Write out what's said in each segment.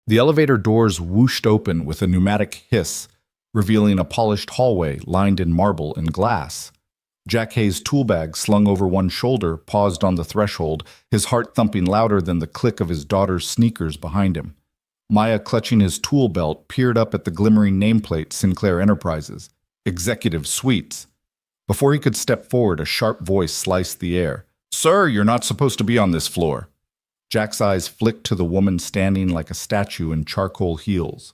The elevator doors whooshed open with a pneumatic hiss, revealing a polished hallway lined in marble and glass. Jack Hayes' tool bag, slung over one shoulder, paused on the threshold, his heart thumping louder than the click of his daughter's sneakers behind him. Maya, clutching his tool belt, peered up at the glimmering nameplate Sinclair Enterprises, Executive Suites. Before he could step forward, a sharp voice sliced the air. "Sir, you're not supposed to be on this floor." Jack's eyes flicked to the woman standing like a statue in charcoal heels.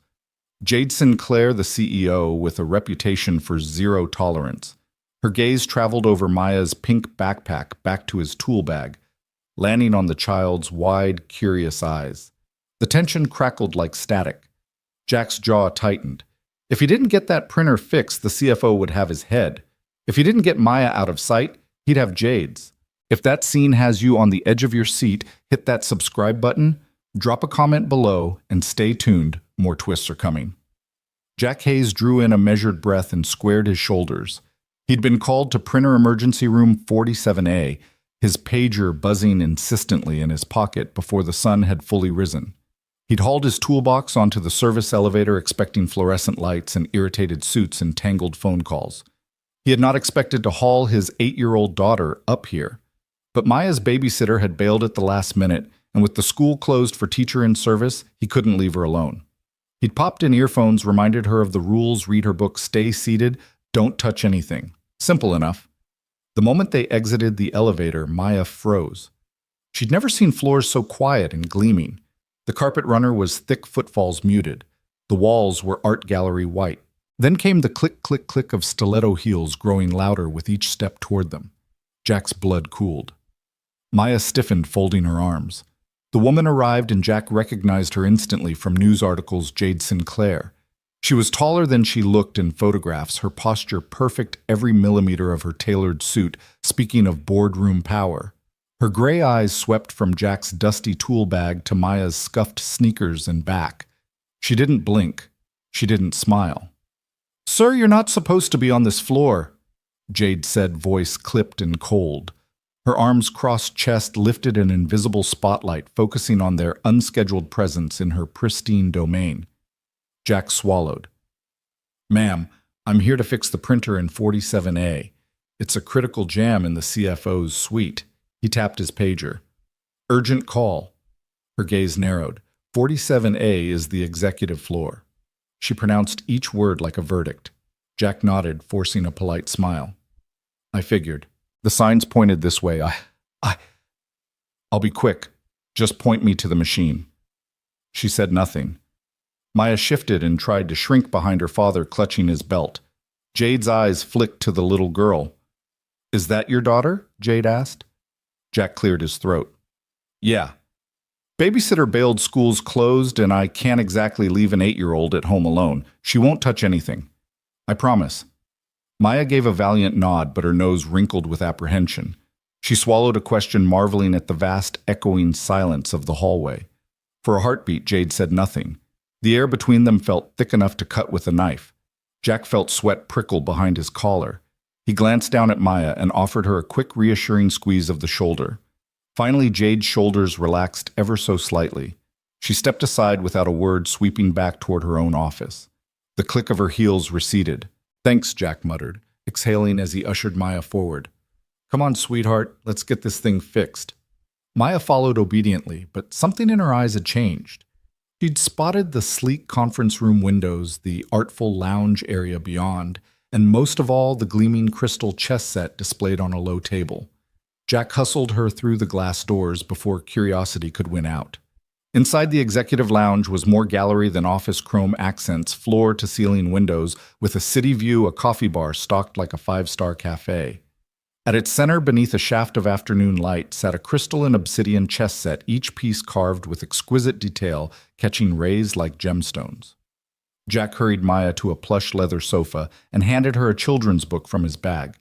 Jade Sinclair, the CEO, with a reputation for zero tolerance. Her gaze traveled over Maya's pink backpack back to his tool bag, landing on the child's wide, curious eyes. The tension crackled like static. Jack's jaw tightened. If he didn't get that printer fixed, the CFO would have his head. If he didn't get Maya out of sight, he'd have Jade's. If that scene has you on the edge of your seat, hit that subscribe button, drop a comment below, and stay tuned. More twists are coming. Jack Hayes drew in a measured breath and squared his shoulders. He'd been called to printer emergency room 47A, his pager buzzing insistently in his pocket before the sun had fully risen. He'd hauled his toolbox onto the service elevator expecting fluorescent lights and irritated suits and tangled phone calls. He had not expected to haul his 8-year-old daughter up here. But Maya's babysitter had bailed at the last minute, and with the school closed for teacher in service, he couldn't leave her alone. He'd popped in earphones, reminded her of the rules, read her book, stay seated, don't touch anything. Simple enough. The moment they exited the elevator, Maya froze. She'd never seen floors so quiet and gleaming. The carpet runner was thick footfalls muted. The walls were art gallery white. Then came the click, click, click of stiletto heels growing louder with each step toward them. Jack's blood cooled. Maya stiffened, folding her arms. The woman arrived and Jack recognized her instantly from news articles. Jade Sinclair. She was taller than she looked in photographs, her posture perfect, every millimeter of her tailored suit, speaking of boardroom power. Her gray eyes swept from Jack's dusty tool bag to Maya's scuffed sneakers and back. She didn't blink. She didn't smile. "Sir, you're not supposed to be on this floor," Jade said, voice clipped and cold. Her arms crossed chest lifted an invisible spotlight, focusing on their unscheduled presence in her pristine domain. Jack swallowed. "Ma'am, I'm here to fix the printer in 47A. It's a critical jam in the CFO's suite." He tapped his pager. "Urgent call." Her gaze narrowed. 47A is the executive floor. She pronounced each word like a verdict. Jack nodded, forcing a polite smile. "I figured. The signs pointed this way. I'll be quick. Just point me to the machine." She said nothing. Maya shifted and tried to shrink behind her father, clutching his belt. Jade's eyes flicked to the little girl. "Is that your daughter?" Jade asked. Jack cleared his throat. "Yeah. Babysitter bailed, school's closed, and I can't exactly leave an 8-year-old at home alone. She won't touch anything. I promise." Maya gave a valiant nod, but her nose wrinkled with apprehension. She swallowed a question, marveling at the vast, echoing silence of the hallway. For a heartbeat, Jade said nothing. The air between them felt thick enough to cut with a knife. Jack felt sweat prickle behind his collar. He glanced down at Maya and offered her a quick, reassuring squeeze of the shoulder. Finally, Jade's shoulders relaxed ever so slightly. She stepped aside without a word, sweeping back toward her own office. The click of her heels receded. "Thanks," Jack muttered, exhaling as he ushered Maya forward. "Come on, sweetheart, let's get this thing fixed." Maya followed obediently, but something in her eyes had changed. She'd spotted the sleek conference room windows, the artful lounge area beyond, and most of all, the gleaming crystal chess set displayed on a low table. Jack hustled her through the glass doors before curiosity could win out. Inside the executive lounge was more gallery than office chrome accents, floor-to-ceiling windows, with a city view, a coffee bar stocked like a 5-star cafe. At its center, beneath a shaft of afternoon light, sat a crystal and obsidian chess set, each piece carved with exquisite detail, catching rays like gemstones. Jack hurried Maya to a plush leather sofa and handed her a children's book from his bag.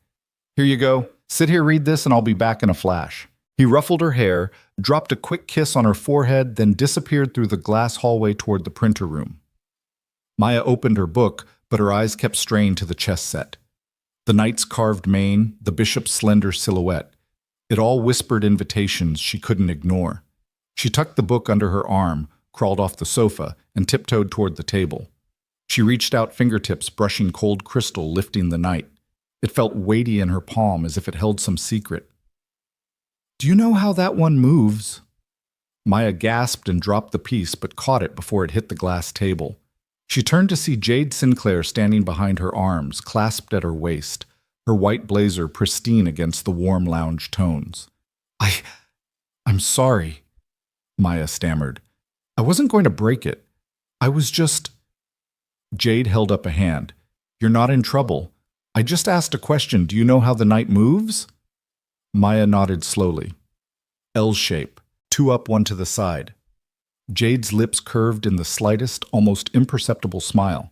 "Here you go. Sit here, read this, and I'll be back in a flash." He ruffled her hair, dropped a quick kiss on her forehead, then disappeared through the glass hallway toward the printer room. Maya opened her book, but her eyes kept straying to the chess set. The knight's carved mane, the bishop's slender silhouette. It all whispered invitations she couldn't ignore. She tucked the book under her arm, crawled off the sofa, and tiptoed toward the table. She reached out fingertips, brushing cold crystal, lifting the night. It felt weighty in her palm, as if it held some secret. "Do you know how that one moves?" Maya gasped and dropped the piece, but caught it before it hit the glass table. She turned to see Jade Sinclair standing behind her arms, clasped at her waist, her white blazer pristine against the warm lounge tones. I'm sorry," Maya stammered. "I wasn't going to break it. I was just—" Jade held up a hand. "You're not in trouble. I just asked a question. Do you know how the night moves?" Maya nodded slowly. L shape, two up, one to the side. Jade's lips curved in the slightest, almost imperceptible smile.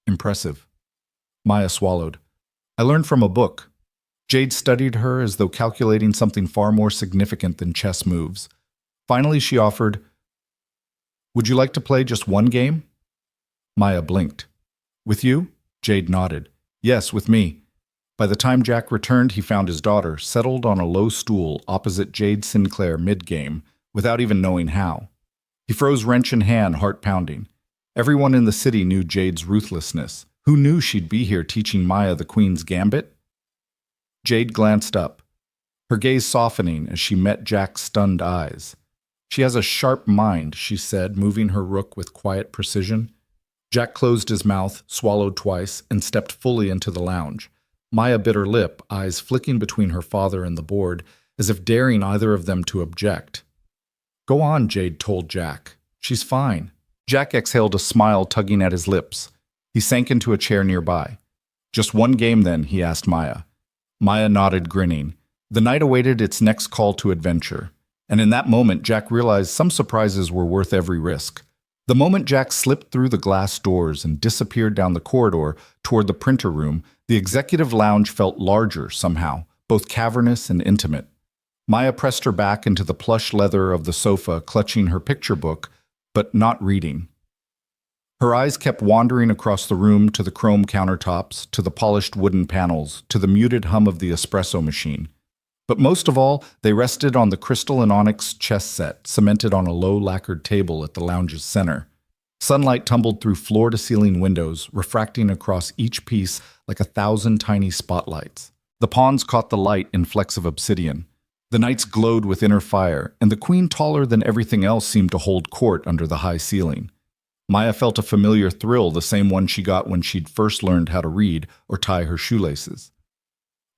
"Impressive." Maya swallowed. "I learned from a book." Jade studied her as though calculating something far more significant than chess moves. Finally, she offered, "Would you like to play just one game?" Maya blinked. "With you?" Jade nodded. "Yes, with me." By the time Jack returned, he found his daughter settled on a low stool opposite Jade Sinclair mid-game, without even knowing how. He froze, wrench in hand, heart pounding. Everyone in the city knew Jade's ruthlessness. Who knew she'd be here teaching Maya the Queen's Gambit? Jade glanced up, her gaze softening as she met Jack's stunned eyes. "She has a sharp mind," she said, moving her rook with quiet precision. Jack closed his mouth, swallowed twice, and stepped fully into the lounge. Maya bit her lip, eyes flicking between her father and the board, as if daring either of them to object. "Go on," Jade told Jack. "She's fine." Jack exhaled a smile, tugging at his lips. He sank into a chair nearby. "Just one game, then?" he asked Maya. Maya nodded, grinning. The night awaited its next call to adventure, and in that moment Jack realized some surprises were worth every risk. The moment Jack slipped through the glass doors and disappeared down the corridor toward the printer room, the executive lounge felt larger somehow, both cavernous and intimate. Maya pressed her back into the plush leather of the sofa, clutching her picture book, but not reading. Her eyes kept wandering across the room to the chrome countertops, to the polished wooden panels, to the muted hum of the espresso machine. But most of all, they rested on the crystal and onyx chess set, cemented on a low lacquered table at the lounge's center. Sunlight tumbled through floor-to-ceiling windows, refracting across each piece like 1,000 tiny spotlights. The pawns caught the light in flecks of obsidian. The knights glowed with inner fire, and the queen, taller than everything else, seemed to hold court under the high ceiling. Maya felt a familiar thrill, the same one she got when she'd first learned how to read or tie her shoelaces.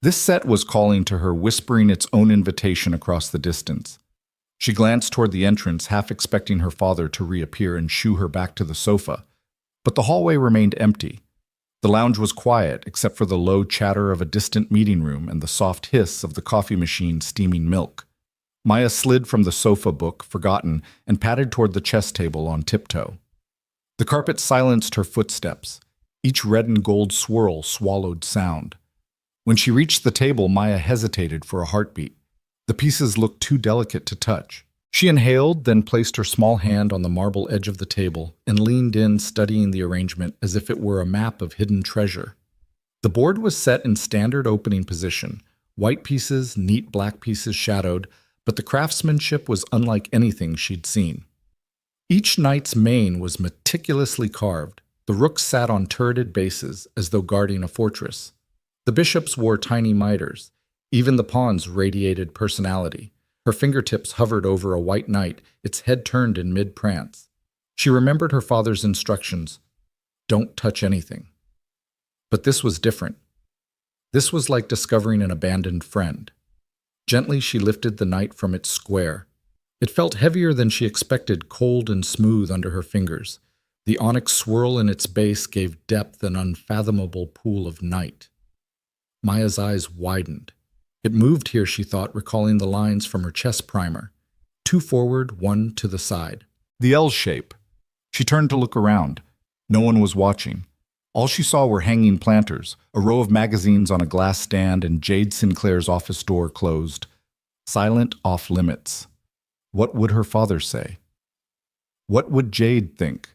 This set was calling to her, whispering its own invitation across the distance. She glanced toward the entrance, half expecting her father to reappear and shoo her back to the sofa. But the hallway remained empty. The lounge was quiet, except for the low chatter of a distant meeting room and the soft hiss of the coffee machine steaming milk. Maya slid from the sofa, book forgotten, and padded toward the chess table on tiptoe. The carpet silenced her footsteps. Each red and gold swirl swallowed sound. When she reached the table, Maya hesitated for a heartbeat. The pieces looked too delicate to touch. She inhaled, then placed her small hand on the marble edge of the table and leaned in, studying the arrangement as if it were a map of hidden treasure. The board was set in standard opening position, white pieces, neat black pieces shadowed, but the craftsmanship was unlike anything she'd seen. Each knight's mane was meticulously carved. The rooks sat on turreted bases, as though guarding a fortress. The bishops wore tiny mitres. Even the pawns radiated personality. Her fingertips hovered over a white knight, its head turned in mid-prance. She remembered her father's instructions, "Don't touch anything." But this was different. This was like discovering an abandoned friend. Gently, she lifted the knight from its square. It felt heavier than she expected, cold and smooth under her fingers. The onyx swirl in its base gave depth an unfathomable pool of night. Maya's eyes widened. It moved here, she thought, recalling the lines from her chess primer. 2 forward, 1 to the side. The L shape. She turned to look around. No one was watching. All she saw were hanging planters, a row of magazines on a glass stand, and Jade Sinclair's office door closed. Silent, off limits. What would her father say? What would Jade think?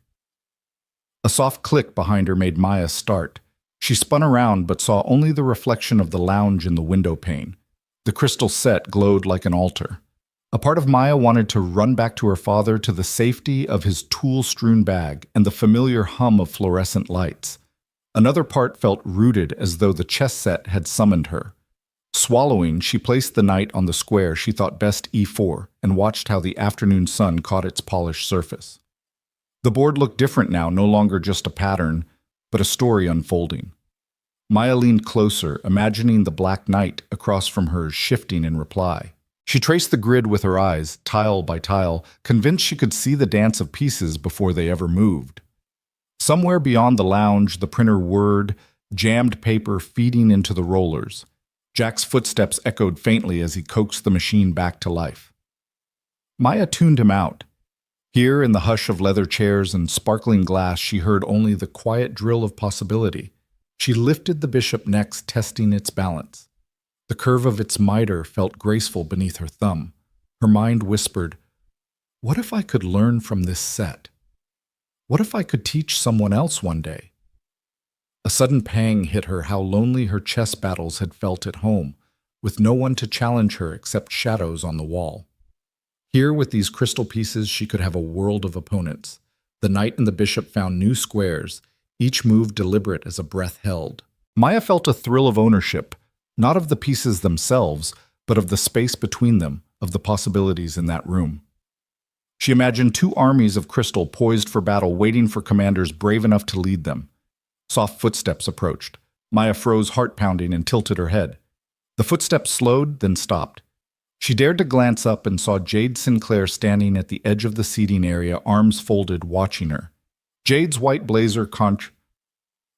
A soft click behind her made Maya start. She spun around but saw only the reflection of the lounge in the window pane. The crystal set glowed like an altar. A part of Maya wanted to run back to her father, to the safety of his tool-strewn bag and the familiar hum of fluorescent lights. Another part felt rooted, as though the chess set had summoned her. Swallowing, she placed the knight on the square she thought best e4 and watched how the afternoon sun caught its polished surface. The board looked different now, no longer just a pattern, but a story unfolding. Maya leaned closer, imagining the black knight across from hers shifting in reply. She traced the grid with her eyes, tile by tile, convinced she could see the dance of pieces before they ever moved. Somewhere beyond the lounge, the printer whirred, jammed paper feeding into the rollers. Jack's footsteps echoed faintly as he coaxed the machine back to life. Maya tuned him out. Here, in the hush of leather chairs and sparkling glass, she heard only the quiet drill of possibility. She lifted the bishop next, testing its balance. The curve of its mitre felt graceful beneath her thumb. Her mind whispered, "What if I could learn from this set? What if I could teach someone else one day?" A sudden pang hit her, how lonely her chess battles had felt at home, with no one to challenge her except shadows on the wall. Here, with these crystal pieces, she could have a world of opponents. The knight and the bishop found new squares, each move deliberate as a breath held. Maya felt a thrill of ownership, not of the pieces themselves, but of the space between them, of the possibilities in that room. She imagined two armies of crystal poised for battle, waiting for commanders brave enough to lead them. Soft footsteps approached. Maya froze, heart pounding, and tilted her head. The footsteps slowed, then stopped. She dared to glance up and saw Jade Sinclair standing at the edge of the seating area, arms folded, watching her. Jade's white blazer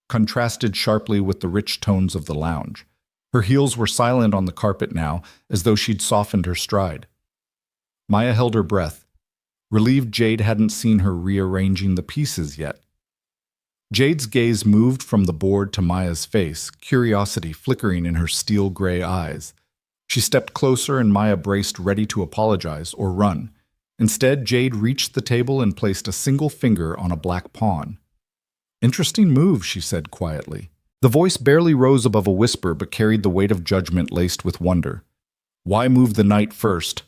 contrasted sharply with the rich tones of the lounge. Her heels were silent on the carpet now, as though she'd softened her stride. Maya held her breath, relieved Jade hadn't seen her rearranging the pieces yet. Jade's gaze moved from the board to Maya's face, curiosity flickering in her steel-gray eyes. She stepped closer and Maya braced, ready to apologize or run. Instead, Jade reached the table and placed a single finger on a black pawn. "Interesting move," she said quietly. The voice barely rose above a whisper but carried the weight of judgment laced with wonder. "Why move the knight first?"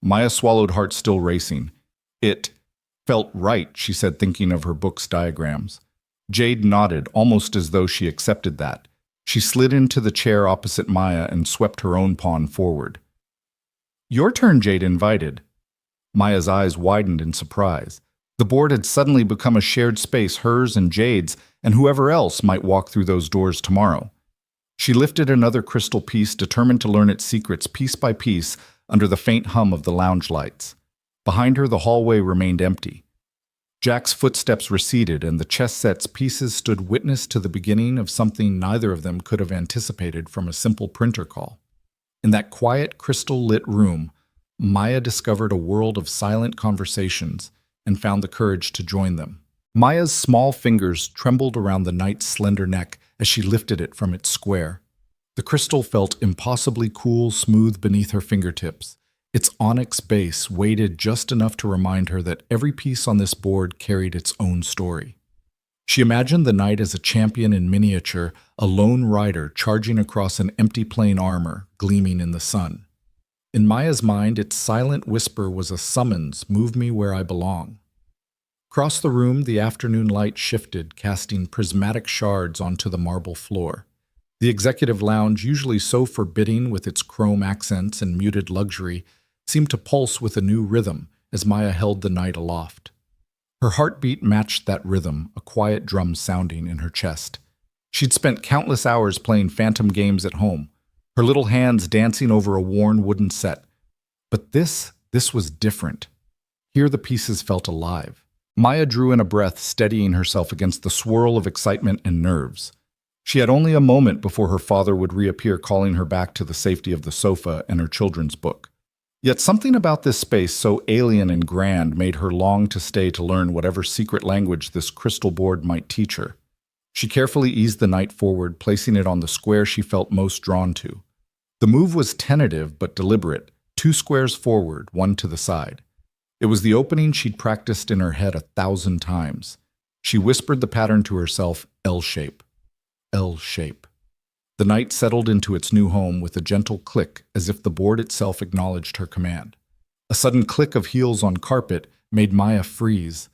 Maya swallowed, heart still racing. "It felt right," she said, thinking of her book's diagrams. Jade nodded, almost as though she accepted that. She slid into the chair opposite Maya and swept her own pawn forward. "Your turn," Jade invited. Maya's eyes widened in surprise. The board had suddenly become a shared space, hers and Jade's, and whoever else might walk through those doors tomorrow. She lifted another crystal piece, determined to learn its secrets piece by piece under the faint hum of the lounge lights. Behind her, the hallway remained empty. Jack's footsteps receded, and the chess set's pieces stood witness to the beginning of something neither of them could have anticipated from a simple printer call. In that quiet, crystal-lit room, Maya discovered a world of silent conversations and found the courage to join them. Maya's small fingers trembled around the knight's slender neck as she lifted it from its square. The crystal felt impossibly cool, smooth beneath her fingertips. Its onyx base weighted just enough to remind her that every piece on this board carried its own story. She imagined the knight as a champion in miniature, a lone rider charging across an empty plain armor, gleaming in the sun. In Maya's mind, its silent whisper was a summons, "Move me where I belong." Across the room, the afternoon light shifted, casting prismatic shards onto the marble floor. The executive lounge, usually so forbidding with its chrome accents and muted luxury, seemed to pulse with a new rhythm as Maya held the knight aloft. Her heartbeat matched that rhythm, a quiet drum sounding in her chest. She'd spent countless hours playing phantom games at home, her little hands dancing over a worn wooden set. But this was different. Here the pieces felt alive. Maya drew in a breath, steadying herself against the swirl of excitement and nerves. She had only a moment before her father would reappear, calling her back to the safety of the sofa and her children's book. Yet something about this space, so alien and grand, made her long to stay to learn whatever secret language this crystal board might teach her. She carefully eased the knight forward, placing it on the square she felt most drawn to. The move was tentative but deliberate, 2 squares forward, 1 to the side. It was the opening she'd practiced in her head 1,000 times. She whispered the pattern to herself, L shape. L shape. The knight settled into its new home with a gentle click, as if the board itself acknowledged her command. A sudden click of heels on carpet made Maya freeze.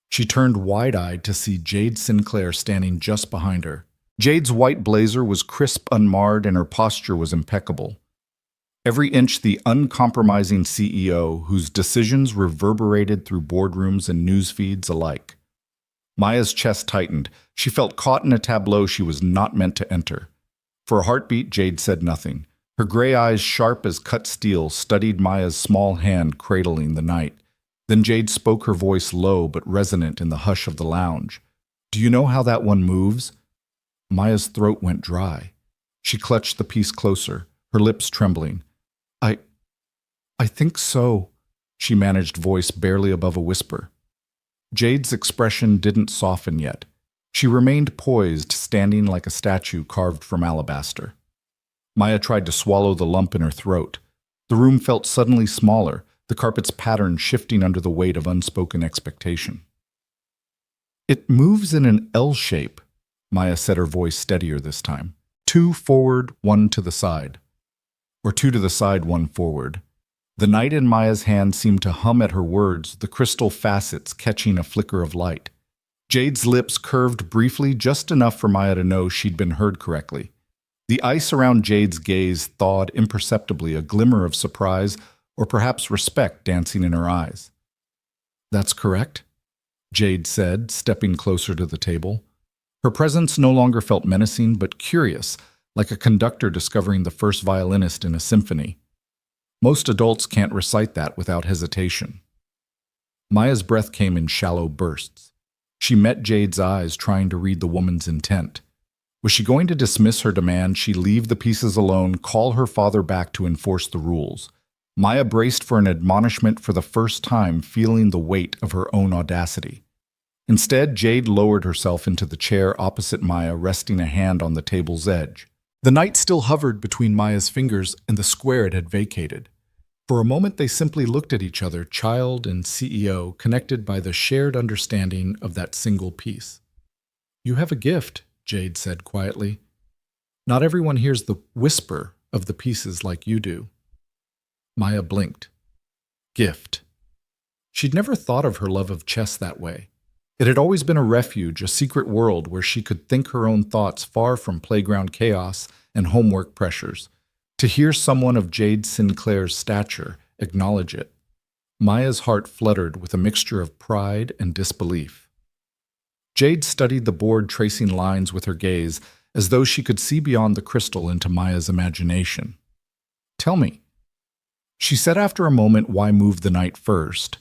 She turned wide-eyed to see Jade Sinclair standing just behind her. Jade's white blazer was crisp, unmarred, and her posture was impeccable. Every inch the uncompromising CEO whose decisions reverberated through boardrooms and news feeds alike. Maya's chest tightened. She felt caught in a tableau she was not meant to enter. For a heartbeat, Jade said nothing. Her gray eyes, sharp as cut steel, studied Maya's small hand cradling the night. Then Jade spoke, her voice low but resonant in the hush of the lounge. "Do you know how that one moves?" Maya's throat went dry. She clutched the piece closer, her lips trembling. I think so," she managed, voice barely above a whisper. Jade's expression didn't soften yet. She remained poised, standing like a statue carved from alabaster. Maya tried to swallow the lump in her throat. The room felt suddenly smaller, the carpet's pattern shifting under the weight of unspoken expectation. "It moves in an L shape," Maya said, her voice steadier this time. "Two forward, one to the side. Or two to the side, one forward." The night in Maya's hand seemed to hum at her words, the crystal facets catching a flicker of light. Jade's lips curved briefly, just enough for Maya to know she'd been heard correctly. The ice around Jade's gaze thawed imperceptibly, a glimmer of surprise or perhaps respect dancing in her eyes. "That's correct," Jade said, stepping closer to the table. Her presence no longer felt menacing, but curious, like a conductor discovering the first violinist in a symphony. Most adults can't recite that without hesitation. Maya's breath came in shallow bursts. She met Jade's eyes, trying to read the woman's intent. Was she going to dismiss her demand, she leave the pieces alone, call her father back to enforce the rules? Maya braced for an admonishment for the first time, feeling the weight of her own audacity. Instead, Jade lowered herself into the chair opposite Maya, resting a hand on the table's edge. The knight still hovered between Maya's fingers and the square it had vacated. For a moment they simply looked at each other, child and CEO, connected by the shared understanding of that single piece. "You have a gift," Jade said quietly. "Not everyone hears the whisper of the pieces like you do." Maya blinked. Gift. She'd never thought of her love of chess that way. It had always been a refuge, a secret world where she could think her own thoughts far from playground chaos and homework pressures. To hear someone of Jade Sinclair's stature acknowledge it, Maya's heart fluttered with a mixture of pride and disbelief. Jade studied the board, tracing lines with her gaze, as though she could see beyond the crystal into Maya's imagination. "Tell me." She said after a moment, "Why move the knight first?"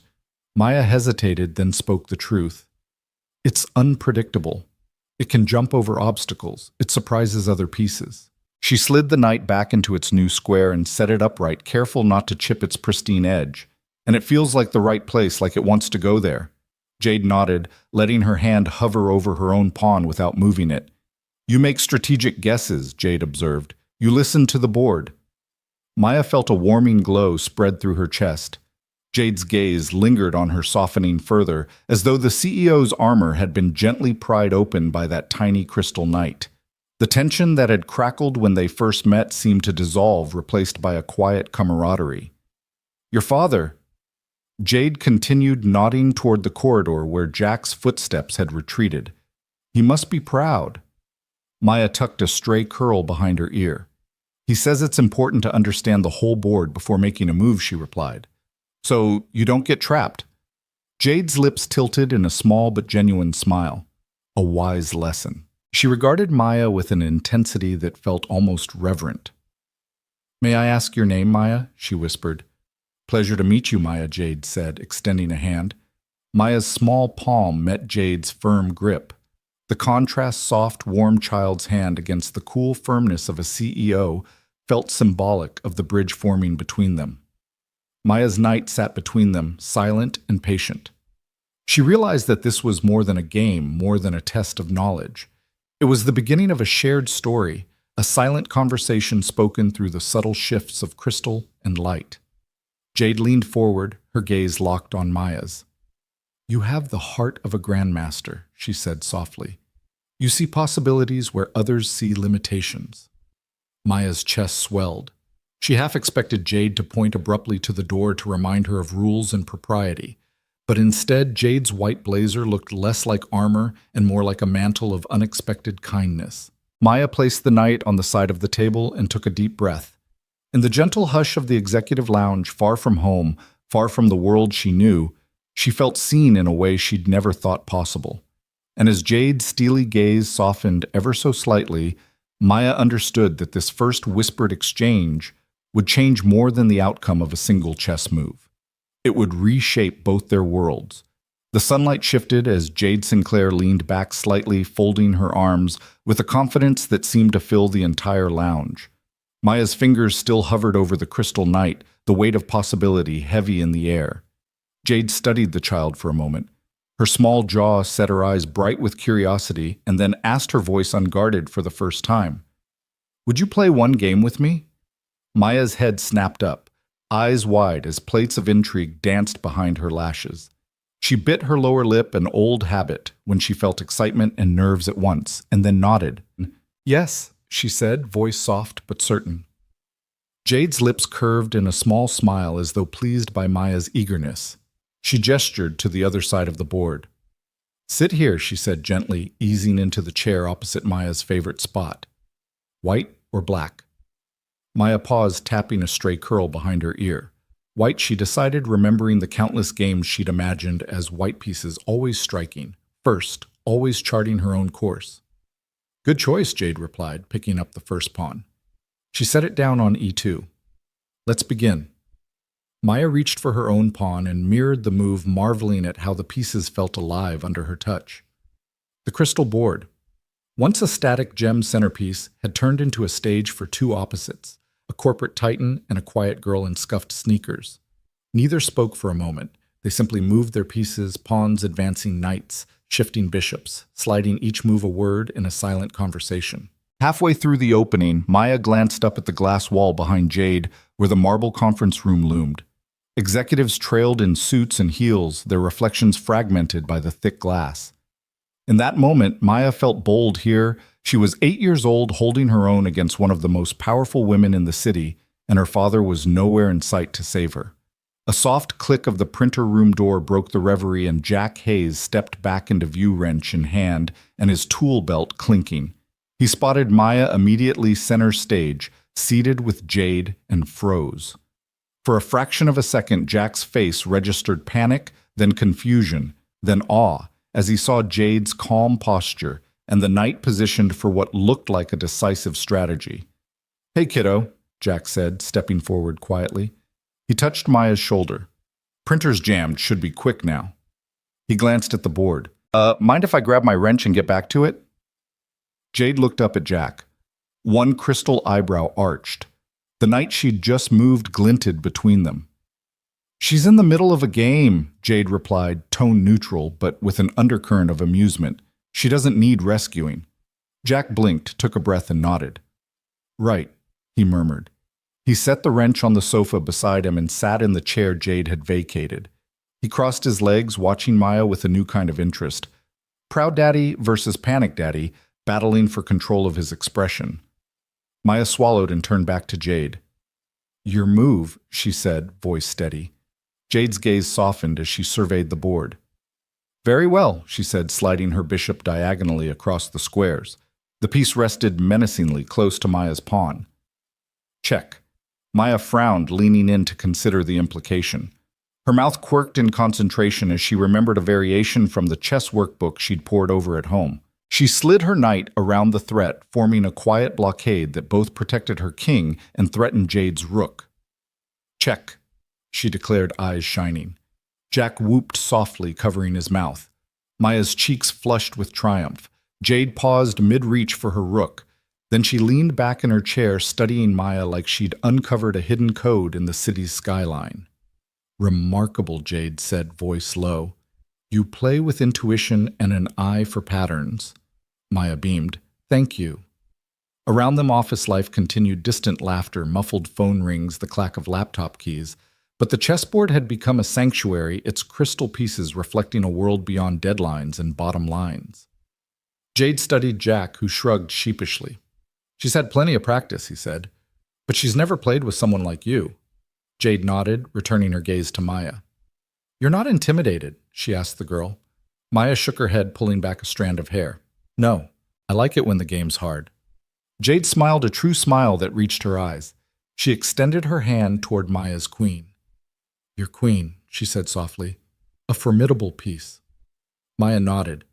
Maya hesitated, then spoke the truth. "It's unpredictable. It can jump over obstacles. It surprises other pieces." She slid the knight back into its new square and set it upright, careful not to chip its pristine edge. "And it feels like the right place, like it wants to go there." Jade nodded, letting her hand hover over her own pawn without moving it. "You make strategic guesses," Jade observed. "You listen to the board." Maya felt a warming glow spread through her chest. Jade's gaze lingered on her, softening further, as though the CEO's armor had been gently pried open by that tiny crystal knight. The tension that had crackled when they first met seemed to dissolve, replaced by a quiet camaraderie. "Your father." Jade continued, nodding toward the corridor where Jack's footsteps had retreated. "He must be proud." Maya tucked a stray curl behind her ear. "He says it's important to understand the whole board before making a move," she replied. "So you don't get trapped." Jade's lips tilted in a small but genuine smile. A wise lesson. She regarded Maya with an intensity that felt almost reverent. "May I ask your name, Maya?" she whispered. "Pleasure to meet you, Maya," Jade said, extending a hand. Maya's small palm met Jade's firm grip. The contrast soft, warm child's hand against the cool firmness of a CEO felt symbolic of the bridge forming between them. Maya's knight sat between them, silent and patient. She realized that this was more than a game, more than a test of knowledge. It was the beginning of a shared story, a silent conversation spoken through the subtle shifts of crystal and light. Jade leaned forward, her gaze locked on Maya's. "You have the heart of a grandmaster," she said softly. "You see possibilities where others see limitations." Maya's chest swelled. She half expected Jade to point abruptly to the door to remind her of rules and propriety, but instead Jade's white blazer looked less like armor and more like a mantle of unexpected kindness. Maya placed the knight on the side of the table and took a deep breath. In the gentle hush of the executive lounge, far from home, far from the world she knew, she felt seen in a way she'd never thought possible. And as Jade's steely gaze softened ever so slightly, Maya understood that this first whispered exchange would change more than the outcome of a single chess move. It would reshape both their worlds. The sunlight shifted as Jade Sinclair leaned back slightly, folding her arms with a confidence that seemed to fill the entire lounge. Maya's fingers still hovered over the crystal knight, the weight of possibility heavy in the air. Jade studied the child for a moment. Her small jaw set her eyes bright with curiosity and then asked, her voice unguarded for the first time, "Would you play one game with me?" Maya's head snapped up, eyes wide as plates of intrigue danced behind her lashes. She bit her lower lip, an old habit, when she felt excitement and nerves at once, and then nodded. "Yes," she said, voice soft but certain. Jade's lips curved in a small smile as though pleased by Maya's eagerness. She gestured to the other side of the board. "Sit here," she said gently, easing into the chair opposite Maya's favorite spot. "White or black?" Maya paused, tapping a stray curl behind her ear. White, she decided, remembering the countless games she'd imagined as white pieces, always striking, first, always charting her own course. "Good choice," Jade replied, picking up the first pawn. She set it down on e2. "Let's begin." Maya reached for her own pawn and mirrored the move, marveling at how the pieces felt alive under her touch. The crystal board, once a static gem centerpiece, had turned into a stage for two opposites, a corporate titan and a quiet girl in scuffed sneakers. Neither spoke for a moment. They simply moved their pieces, pawns advancing knights, shifting bishops, sliding each move a word in a silent conversation. Halfway through the opening, Maya glanced up at the glass wall behind Jade, where the marble conference room loomed. Executives trailed in suits and heels, their reflections fragmented by the thick glass. In that moment, Maya felt bold here. She was 8 years old, holding her own against one of the most powerful women in the city, and her father was nowhere in sight to save her. A soft click of the printer room door broke the reverie, and Jack Hayes stepped back into view, wrench in hand and his tool belt clinking. He spotted Maya immediately center stage, seated with Jade, and froze. For a fraction of a second, Jack's face registered panic, then confusion, then awe, as he saw Jade's calm posture and the knight positioned for what looked like a decisive strategy. "Hey, kiddo," Jack said, stepping forward quietly. He touched Maya's shoulder. "Printer's jammed, should be quick now." He glanced at the board. Mind if I grab my wrench and get back to it?" Jade looked up at Jack. One crystal eyebrow arched. The knight she'd just moved glinted between them. "She's in the middle of a game," Jade replied, tone neutral, but with an undercurrent of amusement. "She doesn't need rescuing." Jack blinked, took a breath, and nodded. "Right," he murmured. He set the wrench on the sofa beside him and sat in the chair Jade had vacated. He crossed his legs, watching Maya with a new kind of interest. Proud Daddy versus Panic Daddy, battling for control of his expression. Maya swallowed and turned back to Jade. "Your move," she said, voice steady. Jade's gaze softened as she surveyed the board. "Very well," she said, sliding her bishop diagonally across the squares. The piece rested menacingly close to Maya's pawn. "Check." Maya frowned, leaning in to consider the implication. Her mouth quirked in concentration as she remembered a variation from the chess workbook she'd pored over at home. She slid her knight around the threat, forming a quiet blockade that both protected her king and threatened Jade's rook. "Check," she declared, eyes shining. Jack whooped softly, covering his mouth. Maya's cheeks flushed with triumph. Jade paused mid-reach for her rook. Then she leaned back in her chair, studying Maya like she'd uncovered a hidden code in the city's skyline. "Remarkable," Jade said, voice low. "You play with intuition and an eye for patterns." Maya beamed. "Thank you." Around them, office life continued, distant laughter, muffled phone rings, the clack of laptop keys. But the chessboard had become a sanctuary, its crystal pieces reflecting a world beyond deadlines and bottom lines. Jade studied Jack, who shrugged sheepishly. "She's had plenty of practice," he said. But she's never played with someone like you. Jade nodded, returning her gaze to Maya. You're not intimidated, she asked the girl. Maya shook her head, pulling back a strand of hair. No, I like it when the game's hard. Jade smiled a true smile that reached her eyes. She extended her hand toward Maya's queen. Your queen, she said softly. A formidable piece. Maya nodded,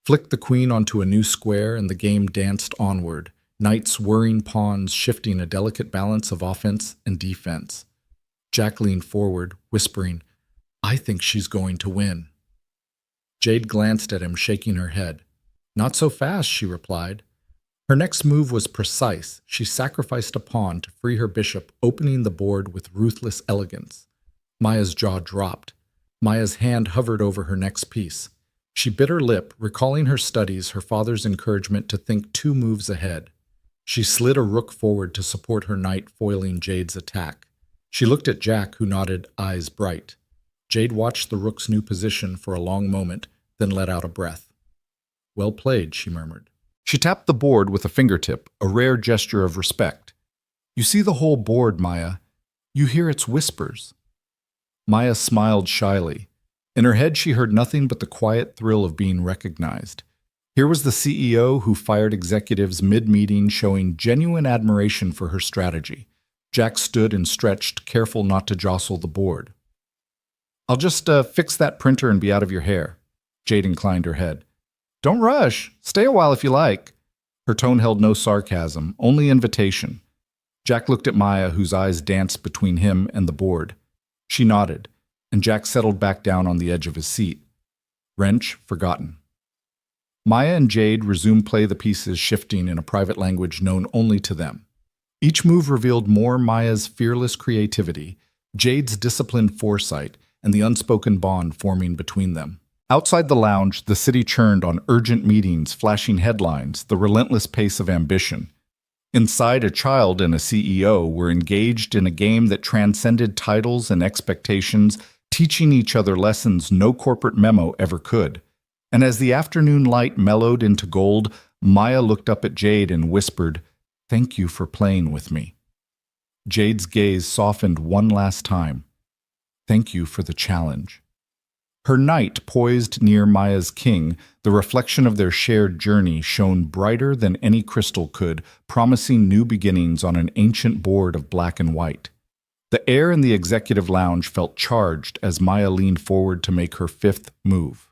flicked the queen onto a new square, and the game danced onward, knights whirring pawns shifting a delicate balance of offense and defense. Jack leaned forward, whispering, I think she's going to win. Jade glanced at him, shaking her head. Not so fast, she replied. Her next move was precise. She sacrificed a pawn to free her bishop, opening the board with ruthless elegance. Maya's jaw dropped. Maya's hand hovered over her next piece. She bit her lip, recalling her studies, her father's encouragement to think 2 moves ahead. She slid a rook forward to support her knight, foiling Jade's attack. She looked at Jack, who nodded, eyes bright. Jade watched the rook's new position for a long moment, then let out a breath. Well played, she murmured. She tapped the board with a fingertip, a rare gesture of respect. You see the whole board, Maya. You hear its whispers. Maya smiled shyly. In her head, she heard nothing but the quiet thrill of being recognized. Here was the CEO who fired executives mid-meeting, showing genuine admiration for her strategy. Jack stood and stretched, careful not to jostle the board. I'll just fix that printer and be out of your hair. Jade inclined her head. Don't rush. Stay a while if you like. Her tone held no sarcasm, only invitation. Jack looked at Maya, whose eyes danced between him and the board. She nodded, and Jack settled back down on the edge of his seat. Wrench forgotten. Maya and Jade resumed play, the pieces shifting in a private language known only to them. Each move revealed more Maya's fearless creativity, Jade's disciplined foresight, and the unspoken bond forming between them. Outside the lounge, the city churned on urgent meetings, flashing headlines, the relentless pace of ambition. Inside, a child and a CEO were engaged in a game that transcended titles and expectations, teaching each other lessons no corporate memo ever could. And as the afternoon light mellowed into gold, Maya looked up at Jade and whispered, "Thank you for playing with me." Jade's gaze softened one last time. "Thank you for the challenge." Her knight poised near Maya's king, the reflection of their shared journey shone brighter than any crystal could, promising new beginnings on an ancient board of black and white. The air in the executive lounge felt charged as Maya leaned forward to make her 5th move.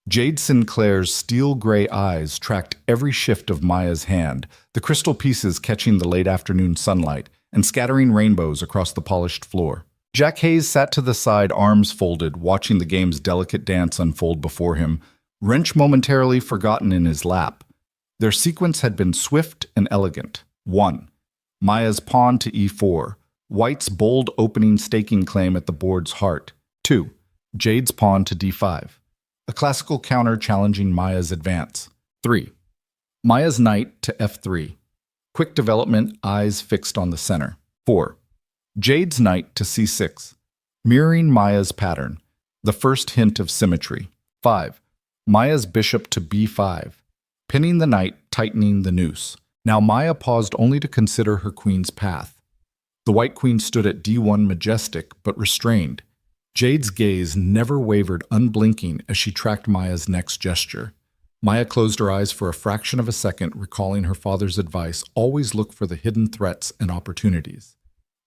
Jade Sinclair's steel-gray eyes tracked every shift of Maya's hand, the crystal pieces catching the late afternoon sunlight and scattering rainbows across the polished floor. Jack Hayes sat to the side, arms folded, watching the game's delicate dance unfold before him, wrench momentarily forgotten in his lap. Their sequence had been swift and elegant. 1. Maya's pawn to e4, White's bold opening staking claim at the board's heart. 2. Jade's pawn to d5, a classical counter challenging Maya's advance. 3. Maya's knight to f3, quick development, eyes fixed on the center. 4. Jade's knight to c6, mirroring Maya's pattern, the first hint of symmetry. 5. Maya's bishop to b5, pinning the knight, tightening the noose. Now Maya paused only to consider her queen's path. The white queen stood at d1, majestic but restrained. Jade's gaze never wavered, unblinking as she tracked Maya's next gesture. Maya closed her eyes for a fraction of a second, recalling her father's advice, always look for the hidden threats and opportunities.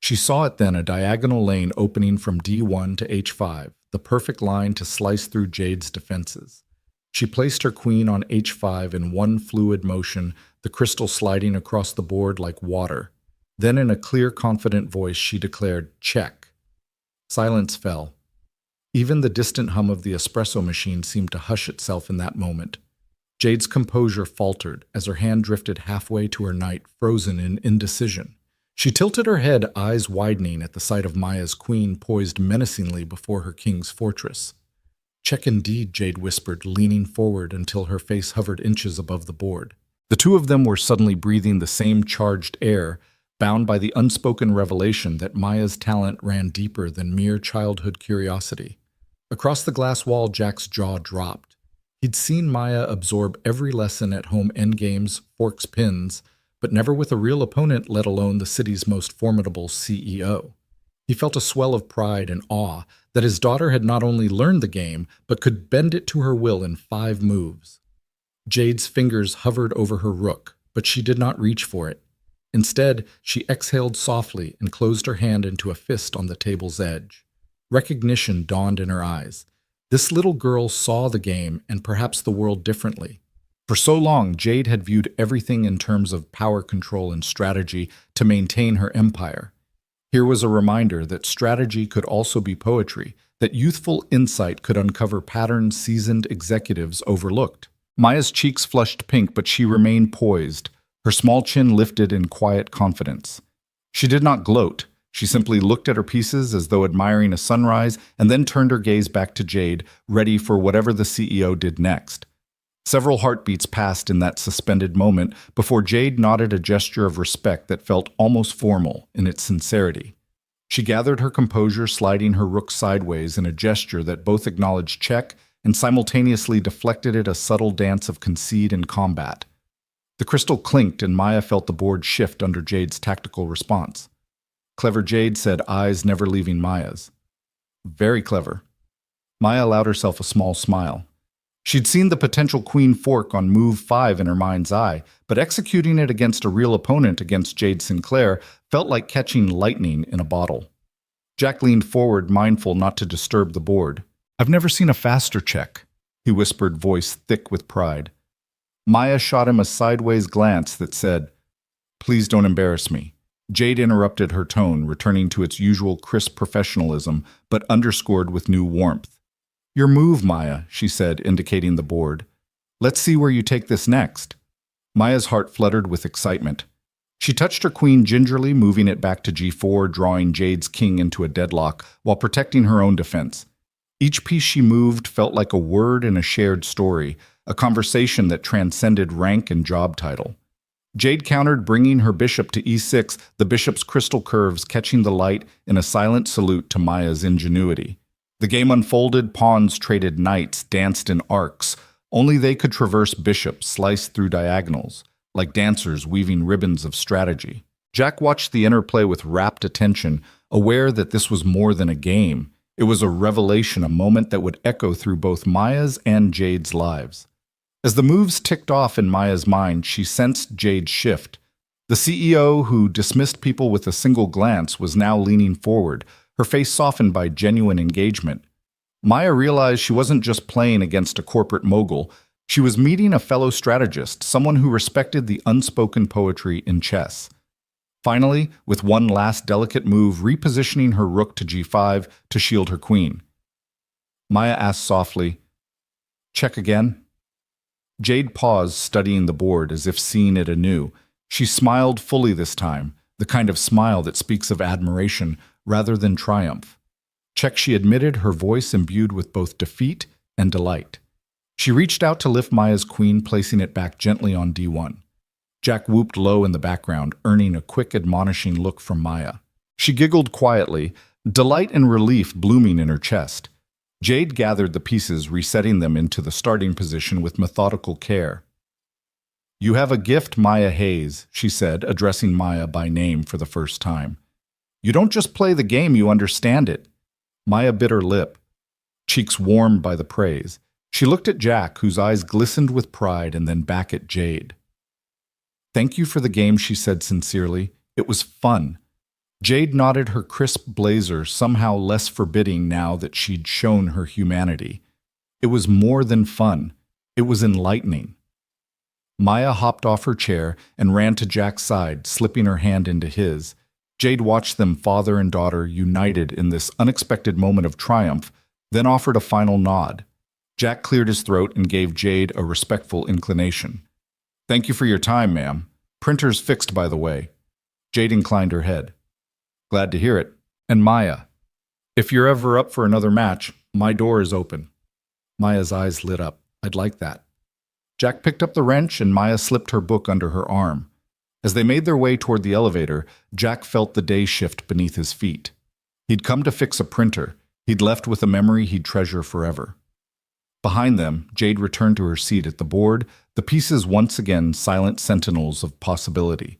She saw it then, a diagonal lane opening from d1 to h5, the perfect line to slice through Jade's defenses. She placed her queen on h5 in one fluid motion, the crystal sliding across the board like water. Then in a clear, confident voice, she declared, "Check." Silence fell. Even the distant hum of the espresso machine seemed to hush itself in that moment. Jade's composure faltered as her hand drifted halfway to her knight, frozen in indecision. She tilted her head, eyes widening at the sight of Maya's queen poised menacingly before her king's fortress. "Check indeed," Jade whispered, leaning forward until her face hovered inches above the board. The two of them were suddenly breathing the same charged air, bound by the unspoken revelation that Maya's talent ran deeper than mere childhood curiosity. Across the glass wall, Jack's jaw dropped. He'd seen Maya absorb every lesson at home endgames, forks, pins, but never with a real opponent, let alone the city's most formidable CEO. He felt a swell of pride and awe that his daughter had not only learned the game, but could bend it to her will in 5 moves. Jade's fingers hovered over her rook, but she did not reach for it. Instead, she exhaled softly and closed her hand into a fist on the table's edge. Recognition dawned in her eyes. This little girl saw the game and perhaps the world differently. For so long, Jade had viewed everything in terms of power control and strategy to maintain her empire. Here was a reminder that strategy could also be poetry, that youthful insight could uncover patterns seasoned executives overlooked. Maya's cheeks flushed pink, but she remained poised, her small chin lifted in quiet confidence. She did not gloat. She simply looked at her pieces as though admiring a sunrise and then turned her gaze back to Jade, ready for whatever the CEO did next. Several heartbeats passed in that suspended moment before Jade nodded a gesture of respect that felt almost formal in its sincerity. She gathered her composure, sliding her rook sideways in a gesture that both acknowledged check and simultaneously deflected it a subtle dance of concede and combat. The crystal clinked and Maya felt the board shift under Jade's tactical response. Clever Jade said, eyes never leaving Maya's. Very clever. Maya allowed herself a small smile. She'd seen the potential queen fork on move 5 in her mind's eye, but executing it against a real opponent against Jade Sinclair felt like catching lightning in a bottle. Jack leaned forward, mindful not to disturb the board. I've never seen a faster check, he whispered, voice thick with pride. Maya shot him a sideways glance that said, Please don't embarrass me. Jade interrupted her tone, returning to its usual crisp professionalism, but underscored with new warmth. Your move, Maya, she said, indicating the board. Let's see where you take this next. Maya's heart fluttered with excitement. She touched her queen gingerly, moving it back to g4, drawing Jade's king into a deadlock while protecting her own defense. Each piece she moved felt like a word in a shared story, a conversation that transcended rank and job title. Jade countered, bringing her bishop to e6, the bishop's crystal curves catching the light in a silent salute to Maya's ingenuity. The game unfolded, pawns traded knights, danced in arcs. Only they could traverse bishops, sliced through diagonals, like dancers weaving ribbons of strategy. Jack watched the interplay with rapt attention, aware that this was more than a game. It was a revelation, a moment that would echo through both Maya's and Jade's lives. As the moves ticked off in Maya's mind, she sensed Jade's shift. The CEO, who dismissed people with a single glance, was now leaning forward, her face softened by genuine engagement. Maya realized she wasn't just playing against a corporate mogul. She was meeting a fellow strategist, someone who respected the unspoken poetry in chess. Finally, with one last delicate move, repositioning her rook to g5 to shield her queen. Maya asked softly, Check again? Jade paused, studying the board as if seeing it anew. She smiled fully this time, the kind of smile that speaks of admiration rather than triumph. Check, she admitted, her voice imbued with both defeat and delight. She reached out to lift Maya's queen, placing it back gently on d1. Jack whooped low in the background, earning a quick, admonishing look from Maya. She giggled quietly, delight and relief blooming in her chest. Jade gathered the pieces, resetting them into the starting position with methodical care. You have a gift, Maya Hayes, she said, addressing Maya by name for the first time. You don't just play the game, you understand it. Maya bit her lip, cheeks warmed by the praise. She looked at Jack, whose eyes glistened with pride, and then back at Jade. Thank you for the game, she said sincerely. It was fun. Jade nodded, her crisp blazer somehow less forbidding now that she'd shown her humanity. It was more than fun. It was enlightening. Maya hopped off her chair and ran to Jack's side, slipping her hand into his. Jade watched them, father and daughter, united in this unexpected moment of triumph, then offered a final nod. Jack cleared his throat and gave Jade a respectful inclination. Thank you for your time, ma'am. Printer's fixed, by the way. Jade inclined her head. Glad to hear it. And Maya, if you're ever up for another match, my door is open. Maya's eyes lit up. I'd like that. Jack picked up the wrench and Maya slipped her book under her arm. As they made their way toward the elevator, Jack felt the day shift beneath his feet. He'd come to fix a printer. He'd left with a memory he'd treasure forever. Behind them, Jade returned to her seat at the board, the pieces once again silent sentinels of possibility.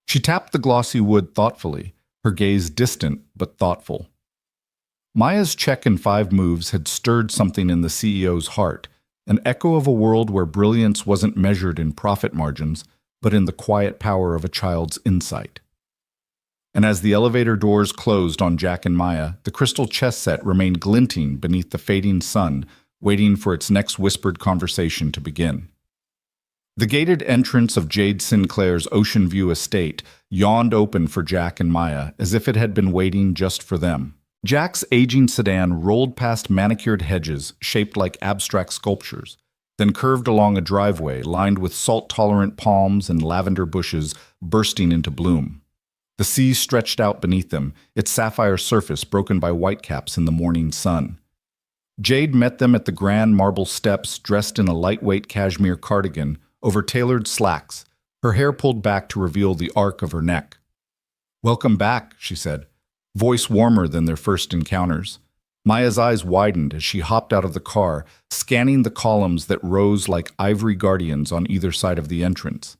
She tapped the glossy wood thoughtfully, her gaze distant but thoughtful. Maya's check in 5 moves had stirred something in the CEO's heart, an echo of a world where brilliance wasn't measured in profit margins, but in the quiet power of a child's insight. And as the elevator doors closed on Jack and Maya, the crystal chess set remained glinting beneath the fading sun, waiting for its next whispered conversation to begin. The gated entrance of Jade Sinclair's Ocean View estate yawned open for Jack and Maya as if it had been waiting just for them. Jack's aging sedan rolled past manicured hedges shaped like abstract sculptures, then curved along a driveway lined with salt-tolerant palms and lavender bushes bursting into bloom. The sea stretched out beneath them, its sapphire surface broken by whitecaps in the morning sun. Jade met them at the grand marble steps, dressed in a lightweight cashmere cardigan over tailored slacks, her hair pulled back to reveal the arc of her neck. "Welcome back," she said, voice warmer than their first encounters. Maya's eyes widened as she hopped out of the car, scanning the columns that rose like ivory guardians on either side of the entrance.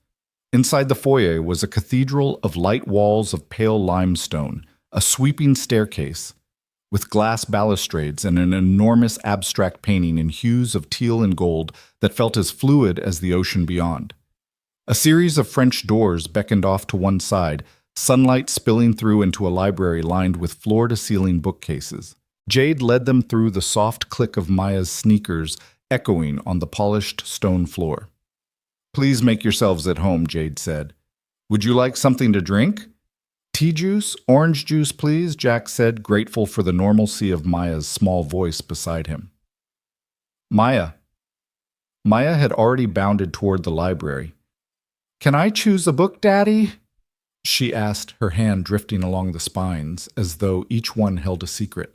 Inside the foyer was a cathedral of light walls of pale limestone, a sweeping staircase, with glass balustrades and an enormous abstract painting in hues of teal and gold that felt as fluid as the ocean beyond. A series of French doors beckoned off to one side, sunlight spilling through into a library lined with floor-to-ceiling bookcases. Jade led them through the soft click of Maya's sneakers echoing on the polished stone floor. "Please make yourselves at home," Jade said. "Would you like something to drink?" "Tea juice? Orange juice, please," Jack said, grateful for the normalcy of Maya's small voice beside him. Maya had already bounded toward the library. "Can I choose a book, Daddy?" she asked, her hand drifting along the spines, as though each one held a secret.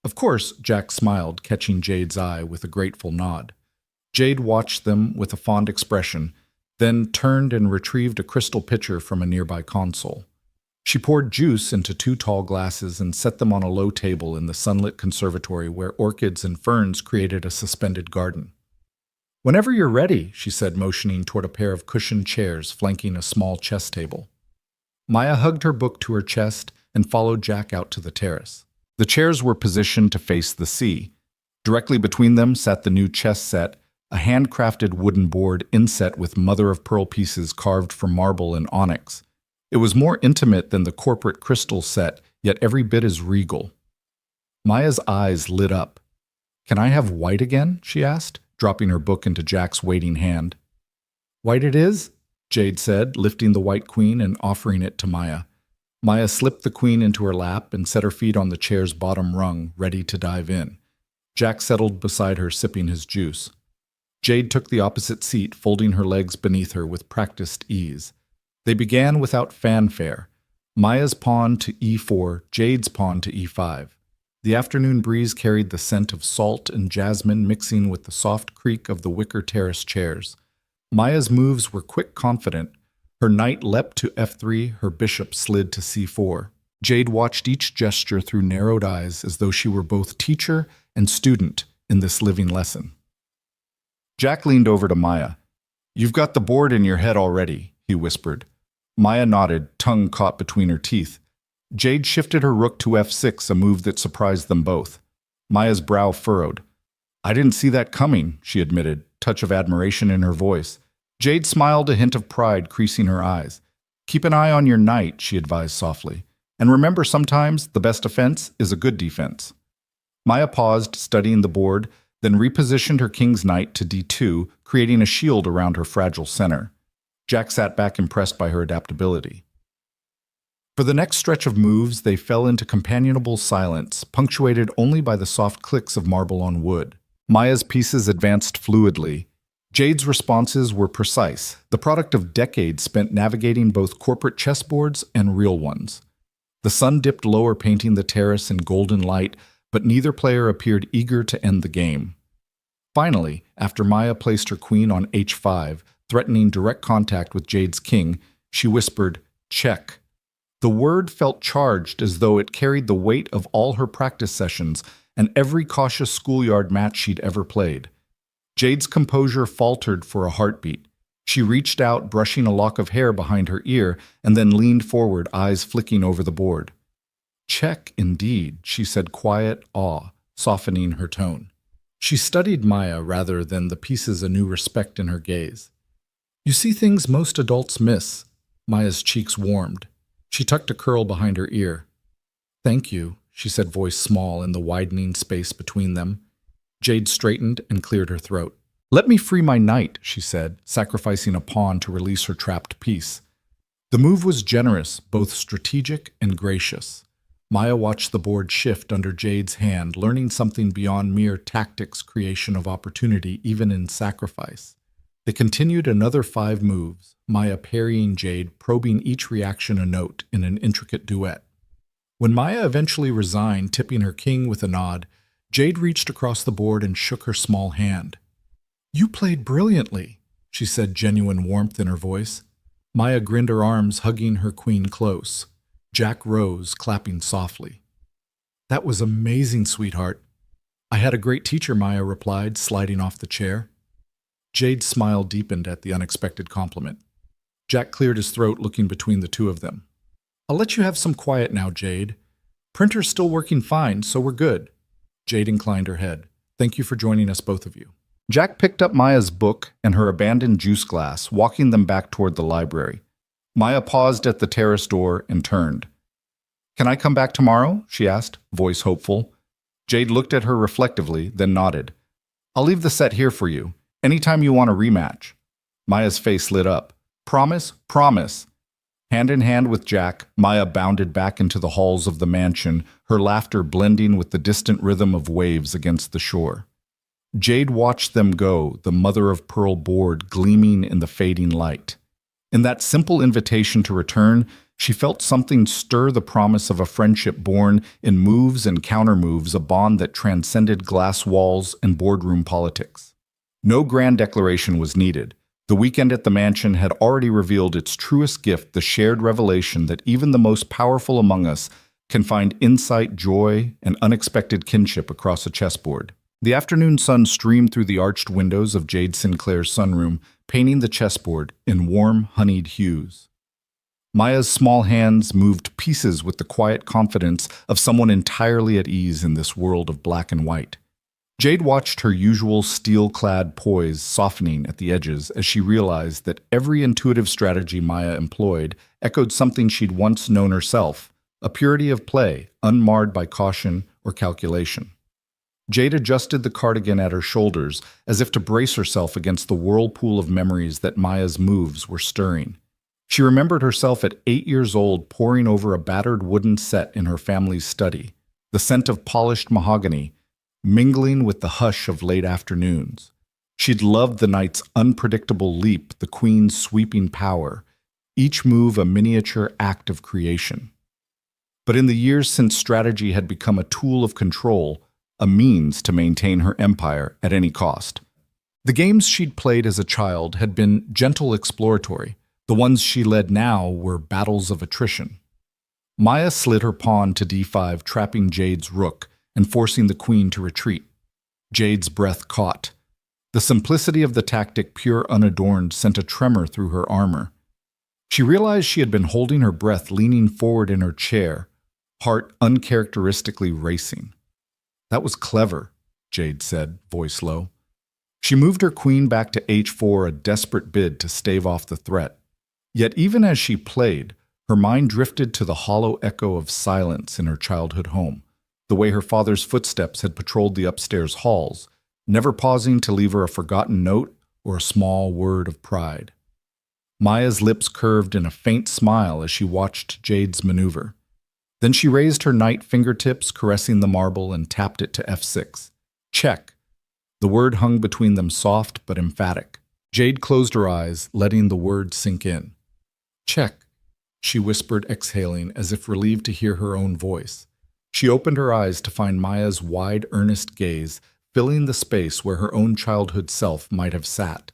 "Of course," Jack smiled, catching Jade's eye with a grateful nod. Jade watched them with a fond expression, then turned and retrieved a crystal pitcher from a nearby console. She poured juice into 2 tall glasses and set them on a low table in the sunlit conservatory where orchids and ferns created a suspended garden. "Whenever you're ready," she said, motioning toward a pair of cushioned chairs flanking a small chess table. Maya hugged her book to her chest and followed Jack out to the terrace. The chairs were positioned to face the sea. Directly between them sat the new chess set, a handcrafted wooden board inset with mother-of-pearl pieces carved from marble and onyx. It was more intimate than the corporate crystal set, yet every bit as regal. Maya's eyes lit up. "Can I have white again?" she asked, dropping her book into Jack's waiting hand. "White it is," Jade said, lifting the white queen and offering it to Maya. Maya slipped the queen into her lap and set her feet on the chair's bottom rung, ready to dive in. Jack settled beside her, sipping his juice. Jade took the opposite seat, folding her legs beneath her with practiced ease. They began without fanfare. Maya's pawn to e4, Jade's pawn to e5. The afternoon breeze carried the scent of salt and jasmine mixing with the soft creak of the wicker terrace chairs. Maya's moves were quick, confident. Her knight leapt to f3, her bishop slid to c4. Jade watched each gesture through narrowed eyes as though she were both teacher and student in this living lesson. Jack leaned over to Maya. "You've got the board in your head already," he whispered. Maya nodded, tongue caught between her teeth. Jade shifted her rook to f6, a move that surprised them both. Maya's brow furrowed. "I didn't see that coming," she admitted, touch of admiration in her voice. Jade smiled, a hint of pride creasing her eyes. "Keep an eye on your knight," she advised softly. "And remember, sometimes the best offense is a good defense." Maya paused, studying the board, then repositioned her king's knight to d2, creating a shield around her fragile center. Jack sat back, impressed by her adaptability. For the next stretch of moves, they fell into companionable silence, punctuated only by the soft clicks of marble on wood. Maya's pieces advanced fluidly. Jade's responses were precise, the product of decades spent navigating both corporate chessboards and real ones. The sun dipped lower, painting the terrace in golden light, but neither player appeared eager to end the game. Finally, after Maya placed her queen on h5, threatening direct contact with Jade's king, she whispered, "Check." The word felt charged, as though it carried the weight of all her practice sessions and every cautious schoolyard match she'd ever played. Jade's composure faltered for a heartbeat. She reached out, brushing a lock of hair behind her ear, and then leaned forward, eyes flicking over the board. Check, indeed, she said, quiet awe, softening her tone. She studied Maya rather than the pieces, a new respect in her gaze. You see things most adults miss. Maya's cheeks warmed. She tucked a curl behind her ear. Thank you, she said, voice small in the widening space between them. Jade straightened and cleared her throat. Let me free my knight, she said, sacrificing a pawn to release her trapped piece. The move was generous, both strategic and gracious. Maya watched the board shift under Jade's hand, learning something beyond mere tactics, creation of opportunity, even in sacrifice. They continued another 5 moves, Maya parrying Jade, probing each reaction a note in an intricate duet. When Maya eventually resigned, tipping her king with a nod, Jade reached across the board and shook her small hand. You played brilliantly, she said, genuine warmth in her voice. Maya grinned, her arms hugging her queen close. Jack rose, clapping softly. That was amazing, sweetheart. I had a great teacher, Maya replied, sliding off the chair. Jade's smile deepened at the unexpected compliment. Jack cleared his throat, looking between the two of them. I'll let you have some quiet now, Jade. Printer's still working fine, so we're good. Jade inclined her head. Thank you for joining us, both of you. Jack picked up Maya's book and her abandoned juice glass, walking them back toward the library. Maya paused at the terrace door and turned. Can I come back tomorrow? She asked, voice hopeful. Jade looked at her reflectively, then nodded. I'll leave the set here for you, anytime you want a rematch. Maya's face lit up. Promise? Promise. Hand in hand with Jack, Maya bounded back into the halls of the mansion, her laughter blending with the distant rhythm of waves against the shore. Jade watched them go, the mother-of-pearl board gleaming in the fading light. In that simple invitation to return, she felt something stir, the promise of a friendship born in moves and countermoves, a bond that transcended glass walls and boardroom politics. No grand declaration was needed. The weekend at the mansion had already revealed its truest gift, the shared revelation that even the most powerful among us can find insight, joy, and unexpected kinship across a chessboard. The afternoon sun streamed through the arched windows of Jade Sinclair's sunroom, painting the chessboard in warm, honeyed hues. Maya's small hands moved pieces with the quiet confidence of someone entirely at ease in this world of black and white. Jade watched her usual steel-clad poise softening at the edges as she realized that every intuitive strategy Maya employed echoed something she'd once known herself, a purity of play, unmarred by caution or calculation. Jade adjusted the cardigan at her shoulders as if to brace herself against the whirlpool of memories that Maya's moves were stirring. She remembered herself at 8 years old poring over a battered wooden set in her family's study, the scent of polished mahogany mingling with the hush of late afternoons. She'd loved the knight's unpredictable leap, the queen's sweeping power, each move a miniature act of creation. But in the years since strategy had become a tool of control, a means to maintain her empire at any cost. The games she'd played as a child had been gentle exploratory. The ones she led now were battles of attrition. Maya slid her pawn to d5, trapping Jade's rook and forcing the queen to retreat. Jade's breath caught. The simplicity of the tactic, pure unadorned, sent a tremor through her armor. She realized she had been holding her breath, leaning forward in her chair, heart uncharacteristically racing. That was clever, Jade said, voice low. She moved her queen back to h4, a desperate bid to stave off the threat. Yet even as she played, her mind drifted to the hollow echo of silence in her childhood home, the way her father's footsteps had patrolled the upstairs halls, never pausing to leave her a forgotten note or a small word of pride. Maya's lips curved in a faint smile as she watched Jade's maneuver. Then she raised her knight fingertips, caressing the marble, and tapped it to f6. Check. The word hung between them, soft but emphatic. Jade closed her eyes, letting the word sink in. Check, she whispered, exhaling, as if relieved to hear her own voice. She opened her eyes to find Maya's wide, earnest gaze filling the space where her own childhood self might have sat.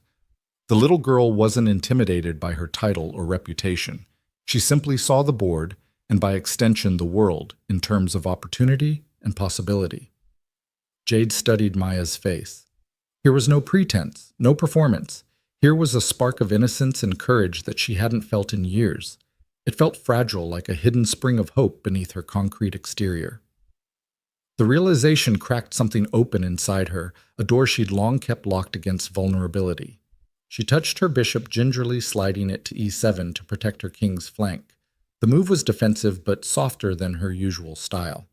The little girl wasn't intimidated by her title or reputation. She simply saw the board, and by extension the world, in terms of opportunity and possibility. Jade studied Maya's face. Here was no pretense, no performance. Here was a spark of innocence and courage that she hadn't felt in years. It felt fragile, like a hidden spring of hope beneath her concrete exterior. The realization cracked something open inside her, a door she'd long kept locked against vulnerability. She touched her bishop, gingerly sliding it to e7 to protect her king's flank. The move was defensive, but softer than her usual style.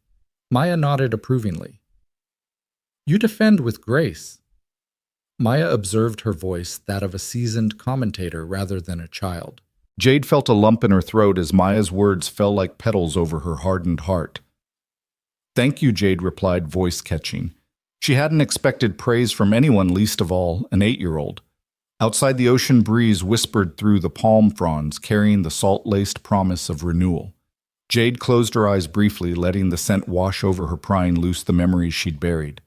Maya nodded approvingly. "You defend with grace." Maya observed her voice, that of a seasoned commentator rather than a child. Jade felt a lump in her throat as Maya's words fell like petals over her hardened heart. "Thank you," Jade replied, voice catching. She hadn't expected praise from anyone, least of all an 8-year-old. Outside, the ocean breeze whispered through the palm fronds, carrying the salt-laced promise of renewal. Jade closed her eyes briefly, letting the scent wash over her, prying loose the memories she'd buried.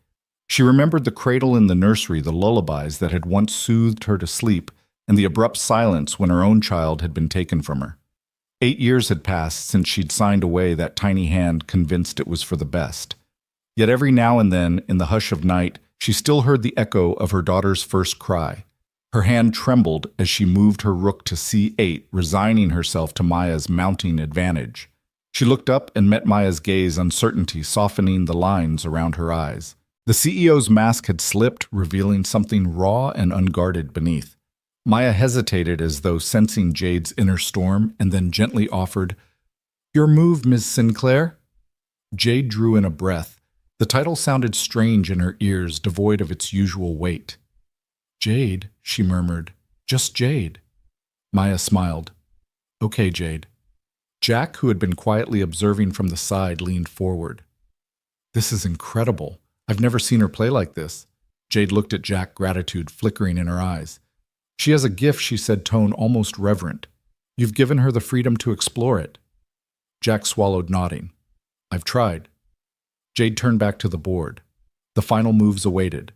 She remembered the cradle in the nursery, the lullabies that had once soothed her to sleep, and the abrupt silence when her own child had been taken from her. 8 years had passed since she'd signed away that tiny hand, convinced it was for the best. Yet every now and then, in the hush of night, she still heard the echo of her daughter's first cry. Her hand trembled as she moved her rook to c8, resigning herself to Maya's mounting advantage. She looked up and met Maya's gaze, uncertainty softening the lines around her eyes. The CEO's mask had slipped, revealing something raw and unguarded beneath. Maya hesitated as though sensing Jade's inner storm, and then gently offered, "Your move, Ms. Sinclair." Jade drew in a breath. The title sounded strange in her ears, devoid of its usual weight. "Jade," she murmured. "Just Jade." Maya smiled. "Okay, Jade." Jack, who had been quietly observing from the side, leaned forward. "This is incredible. I've never seen her play like this." Jade looked at Jack, gratitude flickering in her eyes. "She has a gift," she said, tone almost reverent. "You've given her the freedom to explore it." Jack swallowed, nodding. "I've tried." Jade turned back to the board. The final moves awaited.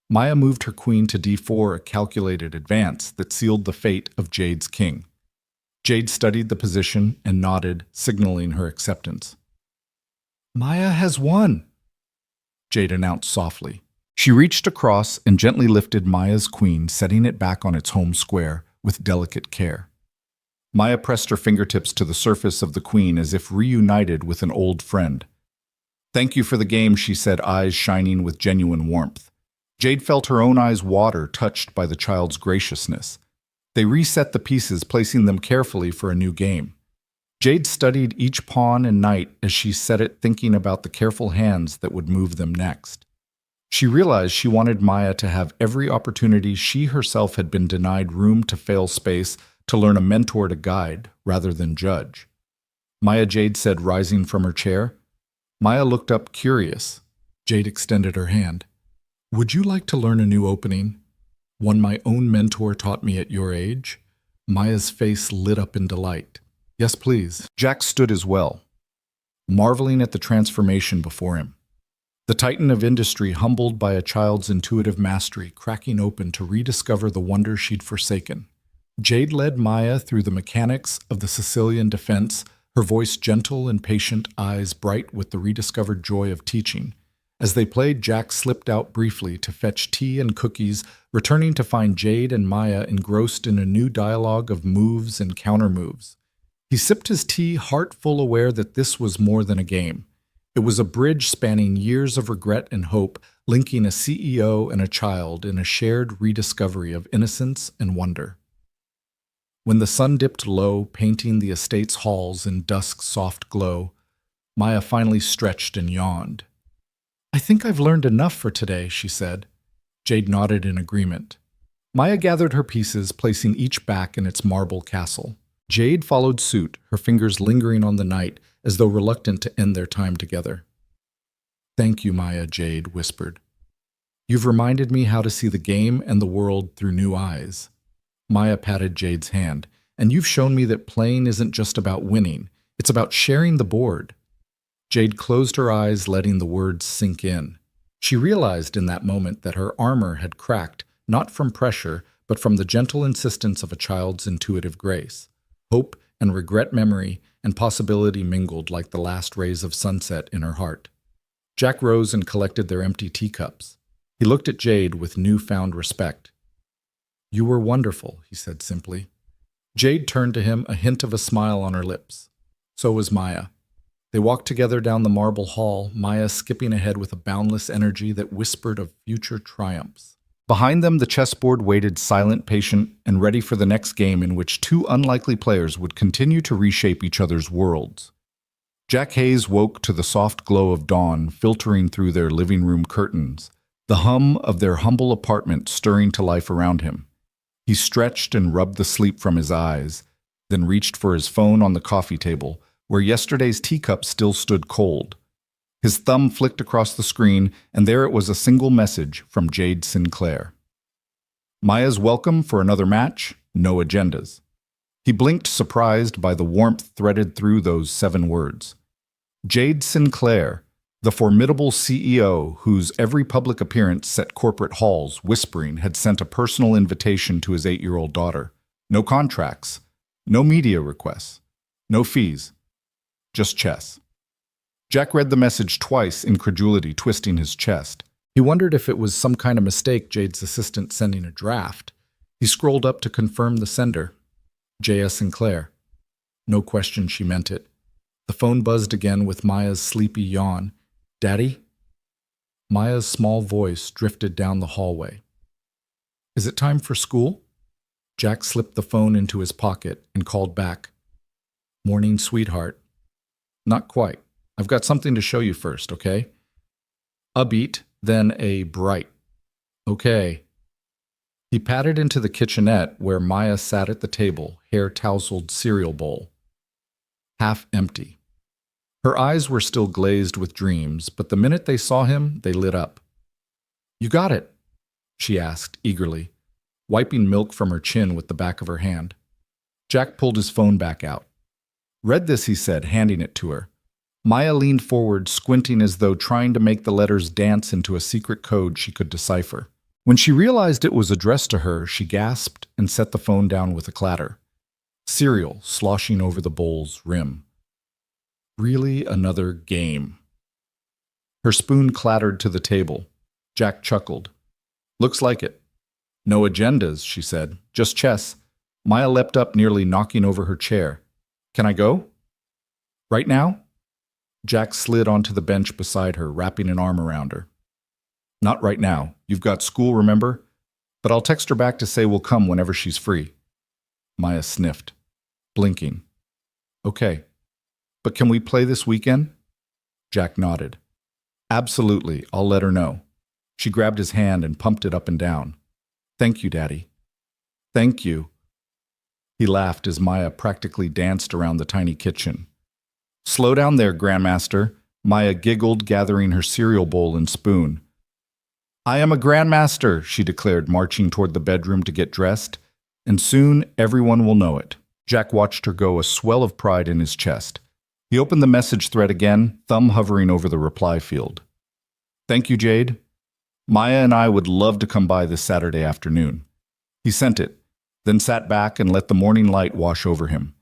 Maya moved her queen to d4, a calculated advance that sealed the fate of Jade's king. Jade studied the position and nodded, signaling her acceptance. "Maya has won," Jade announced softly. She reached across and gently lifted Maya's queen, setting it back on its home square with delicate care. Maya pressed her fingertips to the surface of the queen as if reunited with an old friend. "Thank you for the game," she said, eyes shining with genuine warmth. Jade felt her own eyes water, touched by the child's graciousness. They reset the pieces, placing them carefully for a new game. Jade studied each pawn and knight as she set it, thinking about the careful hands that would move them next. She realized she wanted Maya to have every opportunity she herself had been denied, room to fail space, to learn, a mentor to guide rather than judge. "Maya," Jade said, rising from her chair. Maya looked up, curious. Jade extended her hand. "Would you like to learn a new opening? One my own mentor taught me at your age?" Maya's face lit up in delight. "Yes, please." Jack stood as well, marveling at the transformation before him. The titan of industry, humbled by a child's intuitive mastery, cracking open to rediscover the wonder she'd forsaken. Jade led Maya through the mechanics of the Sicilian defense, her voice gentle and patient, eyes bright with the rediscovered joy of teaching. As they played, Jack slipped out briefly to fetch tea and cookies, returning to find Jade and Maya engrossed in a new dialogue of moves and countermoves. He sipped his tea, heart full aware that this was more than a game. It was a bridge spanning years of regret and hope, linking a CEO and a child in a shared rediscovery of innocence and wonder. When the sun dipped low, painting the estate's halls in dusk's soft glow, Maya finally stretched and yawned. "I think I've learned enough for today," she said. Jade nodded in agreement. Maya gathered her pieces, placing each back in its marble castle. Jade followed suit, her fingers lingering on the knight, as though reluctant to end their time together. "Thank you, Maya," Jade whispered. "You've reminded me how to see the game and the world through new eyes." Maya patted Jade's hand. "And you've shown me that playing isn't just about winning. It's about sharing the board." Jade closed her eyes, letting the words sink in. She realized in that moment that her armor had cracked, not from pressure, but from the gentle insistence of a child's intuitive grace. Hope and regret, memory and possibility mingled like the last rays of sunset in her heart. Jack rose and collected their empty teacups. He looked at Jade with newfound respect. You were wonderful, he said simply. Jade turned to him, a hint of a smile on her lips. So was Maya. They walked together down the marble hall, Maya skipping ahead with a boundless energy that whispered of future triumphs. Behind them, the chessboard waited silent, patient, and ready for the next game in which two unlikely players would continue to reshape each other's worlds. Jack Hayes woke to the soft glow of dawn filtering through their living room curtains, the hum of their humble apartment stirring to life around him. He stretched and rubbed the sleep from his eyes, then reached for his phone on the coffee table, where yesterday's teacup still stood cold. His thumb flicked across the screen, and there it was, a single message from Jade Sinclair. Maya's welcome for another match, no agendas. He blinked, surprised by the warmth threaded through those 7 words. Jade Sinclair, the formidable CEO whose every public appearance set corporate halls whispering, had sent a personal invitation to his 8-year-old daughter. No contracts, no media requests, no fees, just chess. Jack read the message twice, incredulity twisting his chest. He wondered if it was some kind of mistake, Jade's assistant sending a draft. He scrolled up to confirm the sender. J.S. Sinclair. No question she meant it. The phone buzzed again with Maya's sleepy yawn. Daddy? Maya's small voice drifted down the hallway. Is it time for school? Jack slipped the phone into his pocket and called back. Morning, sweetheart. Not quite. I've got something to show you first, okay? A beat, then a bright. Okay. He patted into the kitchenette where Maya sat at the table, hair-tousled cereal bowl. Half empty. Her eyes were still glazed with dreams, but the minute they saw him, they lit up. You got it? She asked eagerly, wiping milk from her chin with the back of her hand. Jack pulled his phone back out. Read this, he said, handing it to her. Maya leaned forward, squinting as though trying to make the letters dance into a secret code she could decipher. When she realized it was addressed to her, she gasped and set the phone down with a clatter. Cereal sloshing over the bowl's rim. Really another game. Her spoon clattered to the table. Jack chuckled. Looks like it. No agendas, she said. Just chess. Maya leapt up, nearly knocking over her chair. Can I go? Right now? Jack slid onto the bench beside her, wrapping an arm around her. Not right now. You've got school, remember? But I'll text her back to say we'll come whenever she's free. Maya sniffed, blinking. Okay. But can we play this weekend? Jack nodded. Absolutely. I'll let her know. She grabbed his hand and pumped it up and down. Thank you, Daddy. Thank you. He laughed as Maya practically danced around the tiny kitchen. Slow down there, Grandmaster. Maya giggled, gathering her cereal bowl and spoon. I am a Grandmaster, she declared, marching toward the bedroom to get dressed. And soon everyone will know it. Jack watched her go, a swell of pride in his chest. He opened the message thread again, thumb hovering over the reply field. Thank you, Jade. Maya and I would love to come by this Saturday afternoon. He sent it, then sat back and let the morning light wash over him.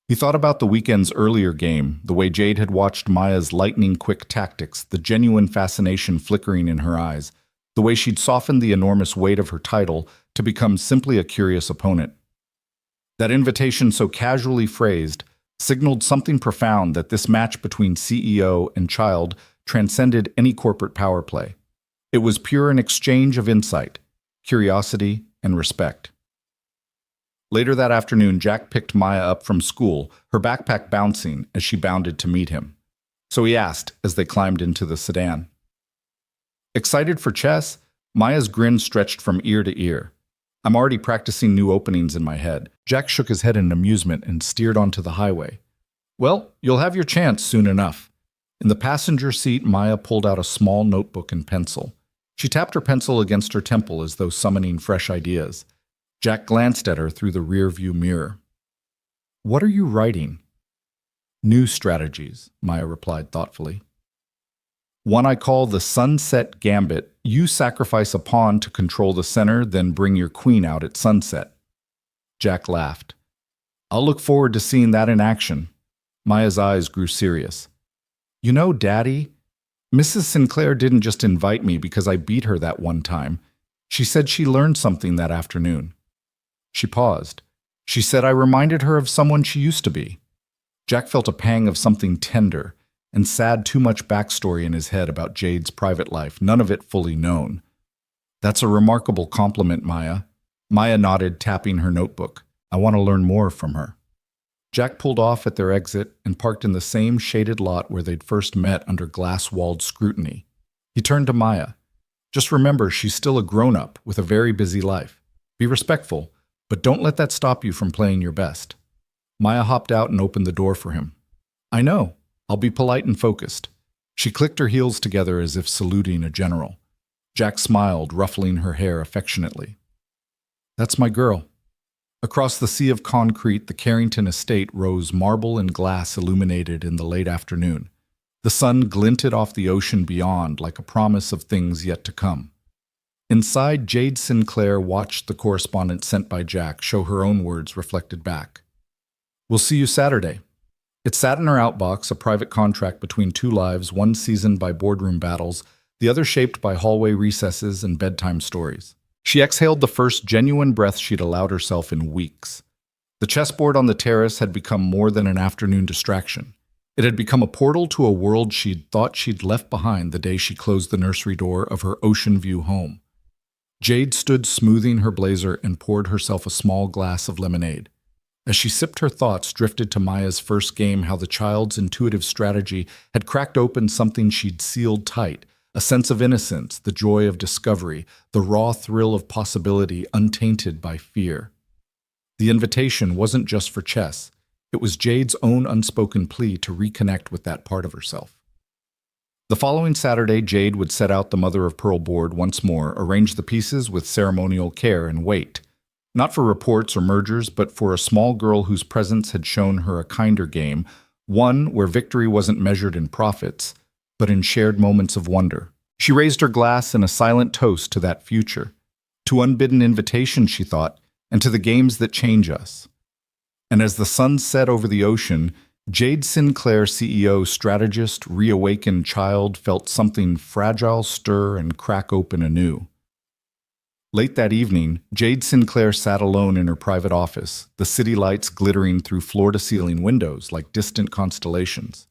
He thought about the weekend's earlier game, the way Jade had watched Maya's lightning-quick tactics, the genuine fascination flickering in her eyes, the way she'd softened the enormous weight of her title to become simply a curious opponent. That invitation, so casually phrased, signaled something profound, that this match between CEO and child transcended any corporate power play. It was pure an exchange of insight, curiosity, and respect. Later that afternoon, Jack picked Maya up from school, her backpack bouncing as she bounded to meet him. So he asked as they climbed into the sedan. Excited for chess? Maya's grin stretched from ear to ear. I'm already practicing new openings in my head. Jack shook his head in amusement and steered onto the highway. Well, you'll have your chance soon enough. In the passenger seat, Maya pulled out a small notebook and pencil. She tapped her pencil against her temple as though summoning fresh ideas. Jack glanced at her through the rear-view mirror. What are you writing? New strategies, Maya replied thoughtfully. One I call the Sunset Gambit. You sacrifice a pawn to control the center, then bring your queen out at sunset. Jack laughed. I'll look forward to seeing that in action. Maya's eyes grew serious. You know, Daddy, Mrs. Sinclair didn't just invite me because I beat her that one time. She said she learned something that afternoon. She paused. She said I reminded her of someone she used to be. Jack felt a pang of something tender and sad, too much backstory in his head about Jade's private life, none of it fully known. That's a remarkable compliment, Maya. Maya nodded, tapping her notebook. I want to learn more from her. Jack pulled off at their exit and parked in the same shaded lot where they'd first met under glass-walled scrutiny. He turned to Maya. Just remember, she's still a grown-up with a very busy life. Be respectful, but don't let that stop you from playing your best. Maya hopped out and opened the door for him. I know. I'll be polite and focused. She clicked her heels together as if saluting a general. Jack smiled, ruffling her hair affectionately. That's my girl. Across the sea of concrete, the Carrington estate rose, marble and glass illuminated in the late afternoon. The sun glinted off the ocean beyond like a promise of things yet to come. Inside, Jade Sinclair watched the correspondence sent by Jack show her own words reflected back. We'll see you Saturday. It sat in her outbox, a private contract between two lives, one seasoned by boardroom battles, the other shaped by hallway recesses and bedtime stories. She exhaled the first genuine breath she'd allowed herself in weeks. The chessboard on the terrace had become more than an afternoon distraction. It had become a portal to a world she'd thought she'd left behind the day she closed the nursery door of her ocean view home. Jade stood smoothing her blazer and poured herself a small glass of lemonade. As she sipped, her thoughts drifted to Maya's first game, how the child's intuitive strategy had cracked open something she'd sealed tight, a sense of innocence, the joy of discovery, the raw thrill of possibility untainted by fear. The invitation wasn't just for chess. It was Jade's own unspoken plea to reconnect with that part of herself. The following Saturday, Jade would set out the mother-of-pearl board once more, arrange the pieces with ceremonial care, and wait. Not for reports or mergers, but for a small girl whose presence had shown her a kinder game, one where victory wasn't measured in profits, but in shared moments of wonder. She raised her glass in a silent toast to that future, to unbidden invitations, she thought, and to the games that change us. And as the sun set over the ocean, Jade Sinclair, CEO, strategist, reawakened child, felt something fragile stir and crack open anew. Late that evening, Jade Sinclair sat alone in her private office, the city lights glittering through floor-to-ceiling windows like distant constellations.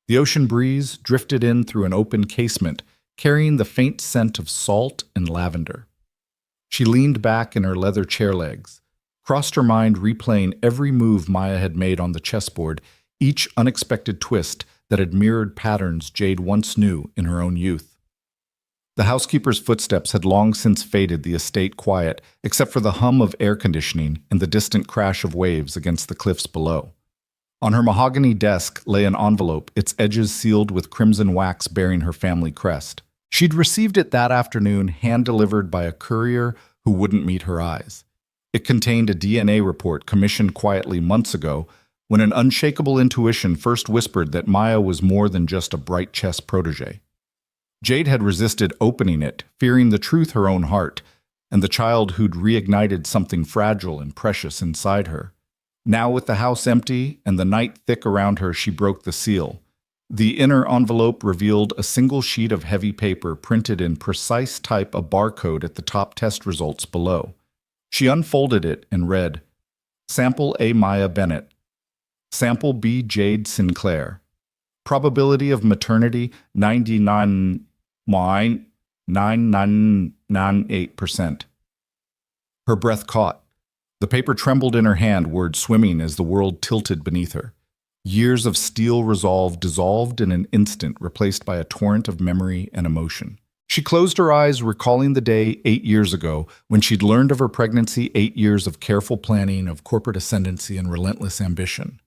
The ocean breeze drifted in through an open casement, carrying the faint scent of salt and lavender. She leaned back in her leather chair legs, crossed her mind replaying every move Maya had made on the chessboard, each unexpected twist that had mirrored patterns Jade once knew in her own youth. The housekeeper's footsteps had long since faded, the estate quiet, except for the hum of air conditioning and the distant crash of waves against the cliffs below. On her mahogany desk lay an envelope, its edges sealed with crimson wax bearing her family crest. She'd received it that afternoon, hand-delivered by a courier who wouldn't meet her eyes. It contained a DNA report commissioned quietly months ago, when an unshakable intuition first whispered that Maya was more than just a bright chess protege. Jade had resisted opening it, fearing the truth her own heart, and the child who'd reignited something fragile and precious inside her. Now, with the house empty and the night thick around her, she broke the seal. The inner envelope revealed a single sheet of heavy paper printed in precise type, a barcode at the top, test results below. She unfolded it and read, Sample A. Maya Bennett. Sample B. Jade Sinclair. Probability of maternity 99.9998%. Her breath caught. The paper trembled in her hand, words swimming as the world tilted beneath her. Years of steel resolve dissolved in an instant, replaced by a torrent of memory and emotion. She closed her eyes, recalling the day 8 years ago when she'd learned of her pregnancy, 8 years of careful planning, of corporate ascendancy and relentless ambition.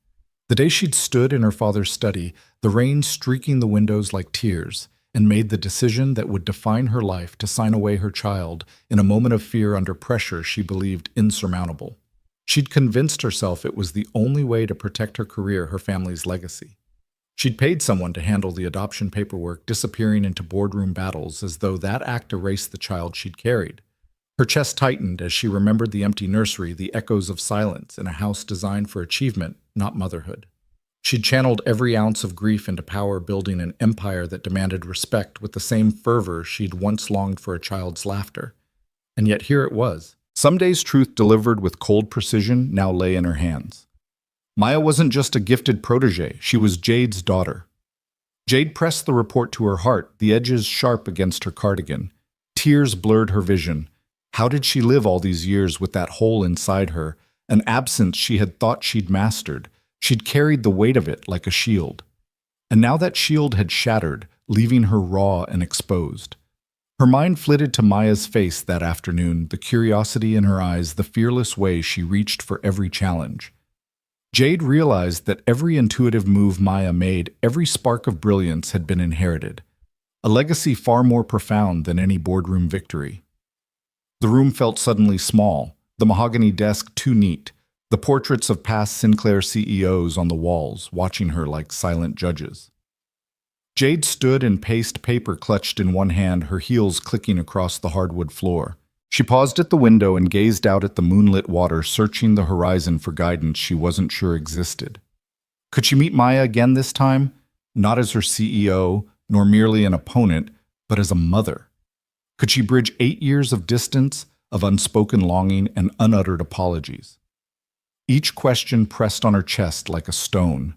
The day she'd stood in her father's study, the rain streaking the windows like tears, and made the decision that would define her life to sign away her child in a moment of fear under pressure she believed insurmountable. She'd convinced herself it was the only way to protect her career, her family's legacy. She'd paid someone to handle the adoption paperwork, disappearing into boardroom battles as though that act erased the child she'd carried. Her chest tightened as she remembered the empty nursery, the echoes of silence in a house designed for achievement, not motherhood. She'd channeled every ounce of grief into power, building an empire that demanded respect with the same fervor she'd once longed for a child's laughter. And yet here it was, Some days truth delivered with cold precision now lay in her hands. Maya wasn't just a gifted protege, she was Jade's daughter. Jade pressed the report to her heart, the edges sharp against her cardigan. Tears blurred her vision. How did she live all these years with that hole inside her, an absence she had thought she'd mastered? She'd carried the weight of it like a shield. And now that shield had shattered, leaving her raw and exposed. Her mind flitted to Maya's face that afternoon, the curiosity in her eyes, the fearless way she reached for every challenge. Jade realized that every intuitive move Maya made, every spark of brilliance had been inherited, a legacy far more profound than any boardroom victory. The room felt suddenly small, the mahogany desk too neat, the portraits of past Sinclair CEOs on the walls, watching her like silent judges. Jade stood and paced, paper clutched in one hand, her heels clicking across the hardwood floor. She paused at the window and gazed out at the moonlit water, searching the horizon for guidance she wasn't sure existed. Could she meet Maya again this time? Not as her CEO, nor merely an opponent, but as a mother. Could she bridge 8 years of distance, of unspoken longing and unuttered apologies? Each question pressed on her chest like a stone.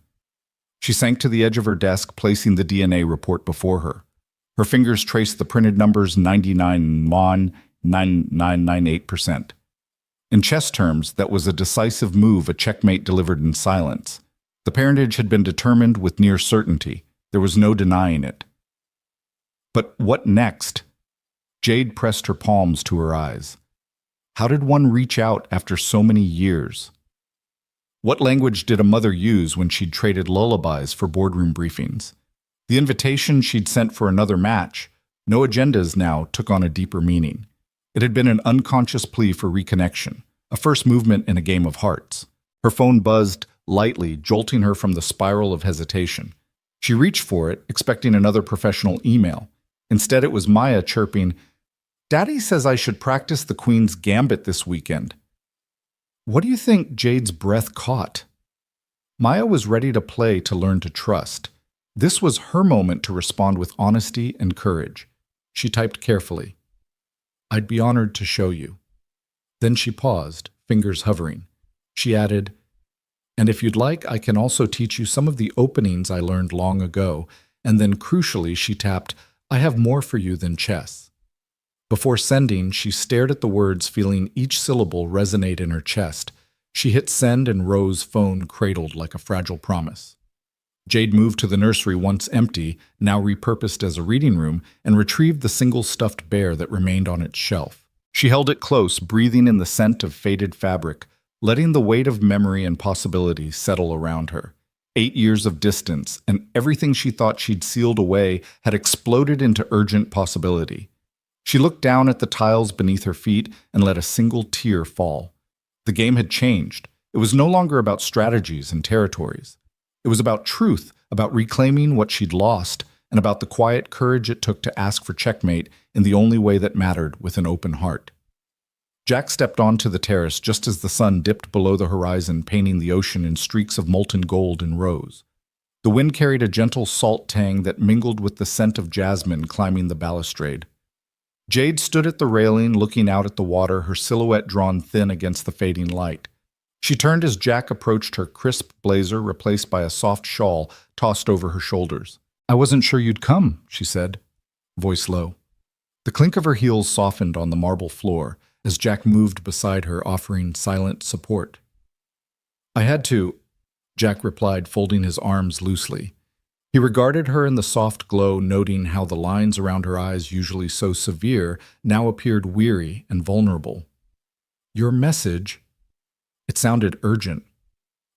She sank to the edge of her desk, placing the DNA report before her. Her fingers traced the printed numbers 99.9998%. In chess terms, that was a decisive move, a checkmate delivered in silence. The parentage had been determined with near certainty. There was no denying it. But what next? Jade pressed her palms to her eyes. How did one reach out after so many years? What language did a mother use when she'd traded lullabies for boardroom briefings? The invitation she'd sent for another match, no agendas now, took on a deeper meaning. It had been an unconscious plea for reconnection, a first movement in a game of hearts. Her phone buzzed lightly, jolting her from the spiral of hesitation. She reached for it, expecting another professional email. Instead, it was Maya chirping, "Daddy says I should practice the Queen's Gambit this weekend." What do you think Jade's breath caught? Maya was ready to play, to learn to trust. This was her moment to respond with honesty and courage. She typed carefully, "I'd be honored to show you." Then she paused, fingers hovering. She added, "And if you'd like, I can also teach you some of the openings I learned long ago." And then crucially, she tapped, "I have more for you than chess." Before sending, she stared at the words, feeling each syllable resonate in her chest. She hit send and Rose's phone cradled like a fragile promise. Jade moved to the nursery, once empty, now repurposed as a reading room, and retrieved the single stuffed bear that remained on its shelf. She held it close, breathing in the scent of faded fabric, letting the weight of memory and possibility settle around her. 8 years of distance, and everything she thought she'd sealed away had exploded into urgent possibility. She looked down at the tiles beneath her feet and let a single tear fall. The game had changed. It was no longer about strategies and territories. It was about truth, about reclaiming what she'd lost, and about the quiet courage it took to ask for checkmate in the only way that mattered, with an open heart. Jack stepped onto the terrace just as the sun dipped below the horizon, painting the ocean in streaks of molten gold and rose. The wind carried a gentle salt tang that mingled with the scent of jasmine climbing the balustrade. Jade stood at the railing, looking out at the water, her silhouette drawn thin against the fading light. She turned as Jack approached her, crisp blazer replaced by a soft shawl tossed over her shoulders. "I wasn't sure you'd come," she said, voice low. The clink of her heels softened on the marble floor as Jack moved beside her, offering silent support. "I had to," Jack replied, folding his arms loosely. He regarded her in the soft glow, noting how the lines around her eyes, usually so severe, now appeared weary and vulnerable. "Your message?" It sounded urgent.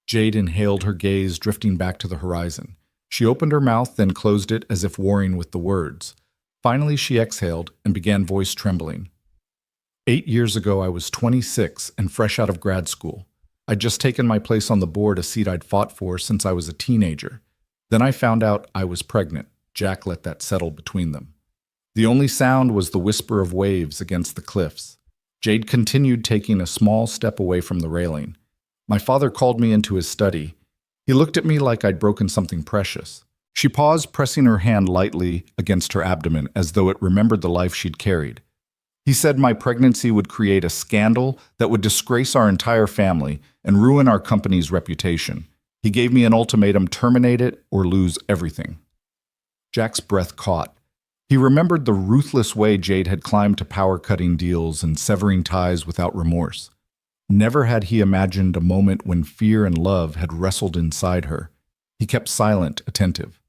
Jade inhaled, her gaze drifting back to the horizon. She opened her mouth, then closed it as if warring with the words. Finally, she exhaled and began, voice trembling. 8 years ago, I was 26 and fresh out of grad school. I'd just taken my place on the board, a seat I'd fought for since I was a teenager. Then I found out I was pregnant. Jack let that settle between them. The only sound was the whisper of waves against the cliffs. Jade continued, taking a small step away from the railing. My father called me into his study. He looked at me like I'd broken something precious. She paused, pressing her hand lightly against her abdomen as though it remembered the life she'd carried. He said my pregnancy would create a scandal that would disgrace our entire family and ruin our company's reputation. He gave me an ultimatum: terminate it or lose everything. Jack's breath caught. He remembered the ruthless way Jade had climbed to power-cutting deals and severing ties without remorse. Never had he imagined a moment when fear and love had wrestled inside her. He kept silent, attentive.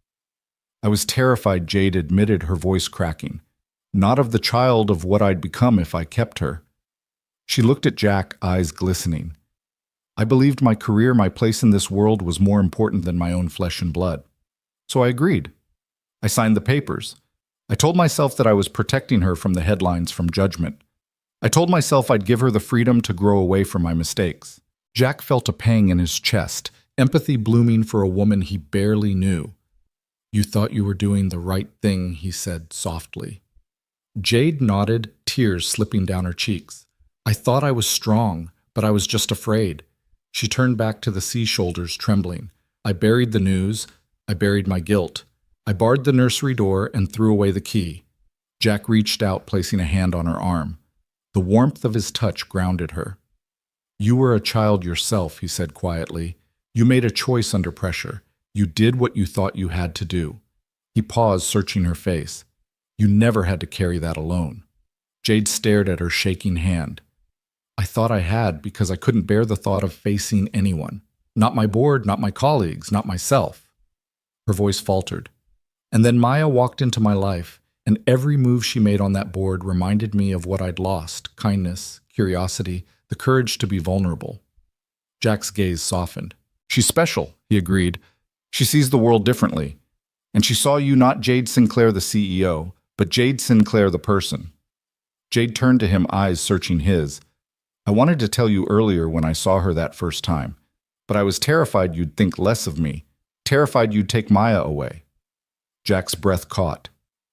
I was terrified, Jade admitted, her voice cracking. Not of the child, of what I'd become if I kept her. She looked at Jack, eyes glistening. I believed my career, my place in this world was more important than my own flesh and blood. So I agreed. I signed the papers. I told myself that I was protecting her from the headlines, from judgment. I told myself I'd give her the freedom to grow away from my mistakes. Jack felt a pang in his chest, empathy blooming for a woman he barely knew. You thought you were doing the right thing, he said softly. Jade nodded, tears slipping down her cheeks. I thought I was strong, but I was just afraid. She turned back to the sea shoulders, trembling. I buried the news. I buried my guilt. I barred the nursery door and threw away the key. Jack reached out, placing a hand on her arm. The warmth of his touch grounded her. You were a child yourself, he said quietly. You made a choice under pressure. You did what you thought you had to do. He paused, searching her face. You never had to carry that alone. Jade stared at her shaking hand. I thought I had because I couldn't bear the thought of facing anyone. Not my board, not my colleagues, not myself. Her voice faltered. And then Maya walked into my life, and every move she made on that board reminded me of what I'd lost: kindness, curiosity, the courage to be vulnerable. Jack's gaze softened. She's special, he agreed. She sees the world differently. And she saw you, not Jade Sinclair, the CEO, but Jade Sinclair, the person. Jade turned to him, eyes searching his. I wanted to tell you earlier when I saw her that first time, but I was terrified you'd think less of me, terrified you'd take Maya away. Jack's breath caught.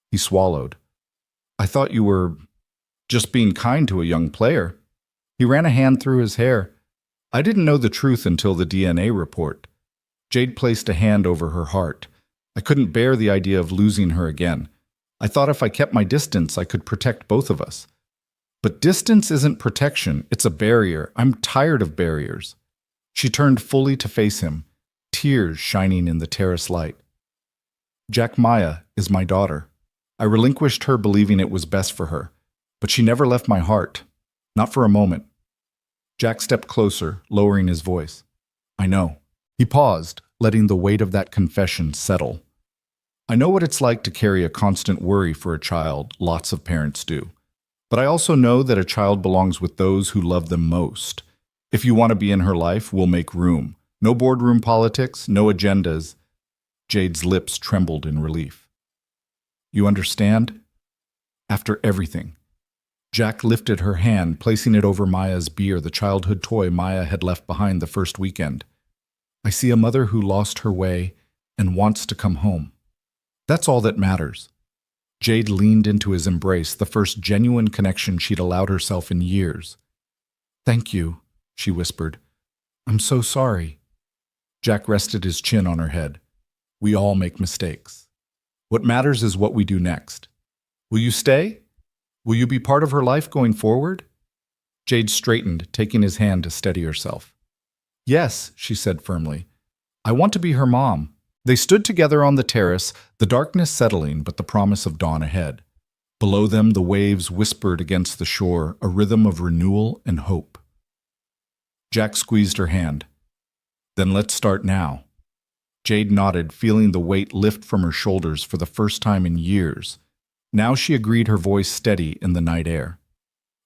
He swallowed. I thought you were just being kind to a young player. He ran a hand through his hair. I didn't know the truth until the DNA report. Jade placed a hand over her heart. I couldn't bear the idea of losing her again. I thought if I kept my distance, I could protect both of us. But distance isn't protection, it's a barrier. I'm tired of barriers. She turned fully to face him, tears shining in the terrace light. Jack, Maya is my daughter. I relinquished her believing it was best for her, but she never left my heart, not for a moment. Jack stepped closer, lowering his voice. I know. He paused, letting the weight of that confession settle. I know what it's like to carry a constant worry for a child. Lots of parents do. But I also know that a child belongs with those who love them most. If you want to be in her life, we'll make room. No boardroom politics, no agendas. Jade's lips trembled in relief. You understand? After everything. Jack lifted her hand, placing it over Maya's beer, the childhood toy Maya had left behind the first weekend. I see a mother who lost her way and wants to come home. That's all that matters. Jade leaned into his embrace, the first genuine connection she'd allowed herself in years. Thank you, she whispered. I'm so sorry. Jack rested his chin on her head. We all make mistakes. What matters is what we do next. Will you stay? Will you be part of her life going forward? Jade straightened, taking his hand to steady herself. Yes, she said firmly. I want to be her mom. They stood together on the terrace, the darkness settling but the promise of dawn ahead. Below them, the waves whispered against the shore, a rhythm of renewal and hope. Jack squeezed her hand. Then let's start now. Jade nodded, feeling the weight lift from her shoulders for the first time in years. Now she agreed, her voice steady in the night air.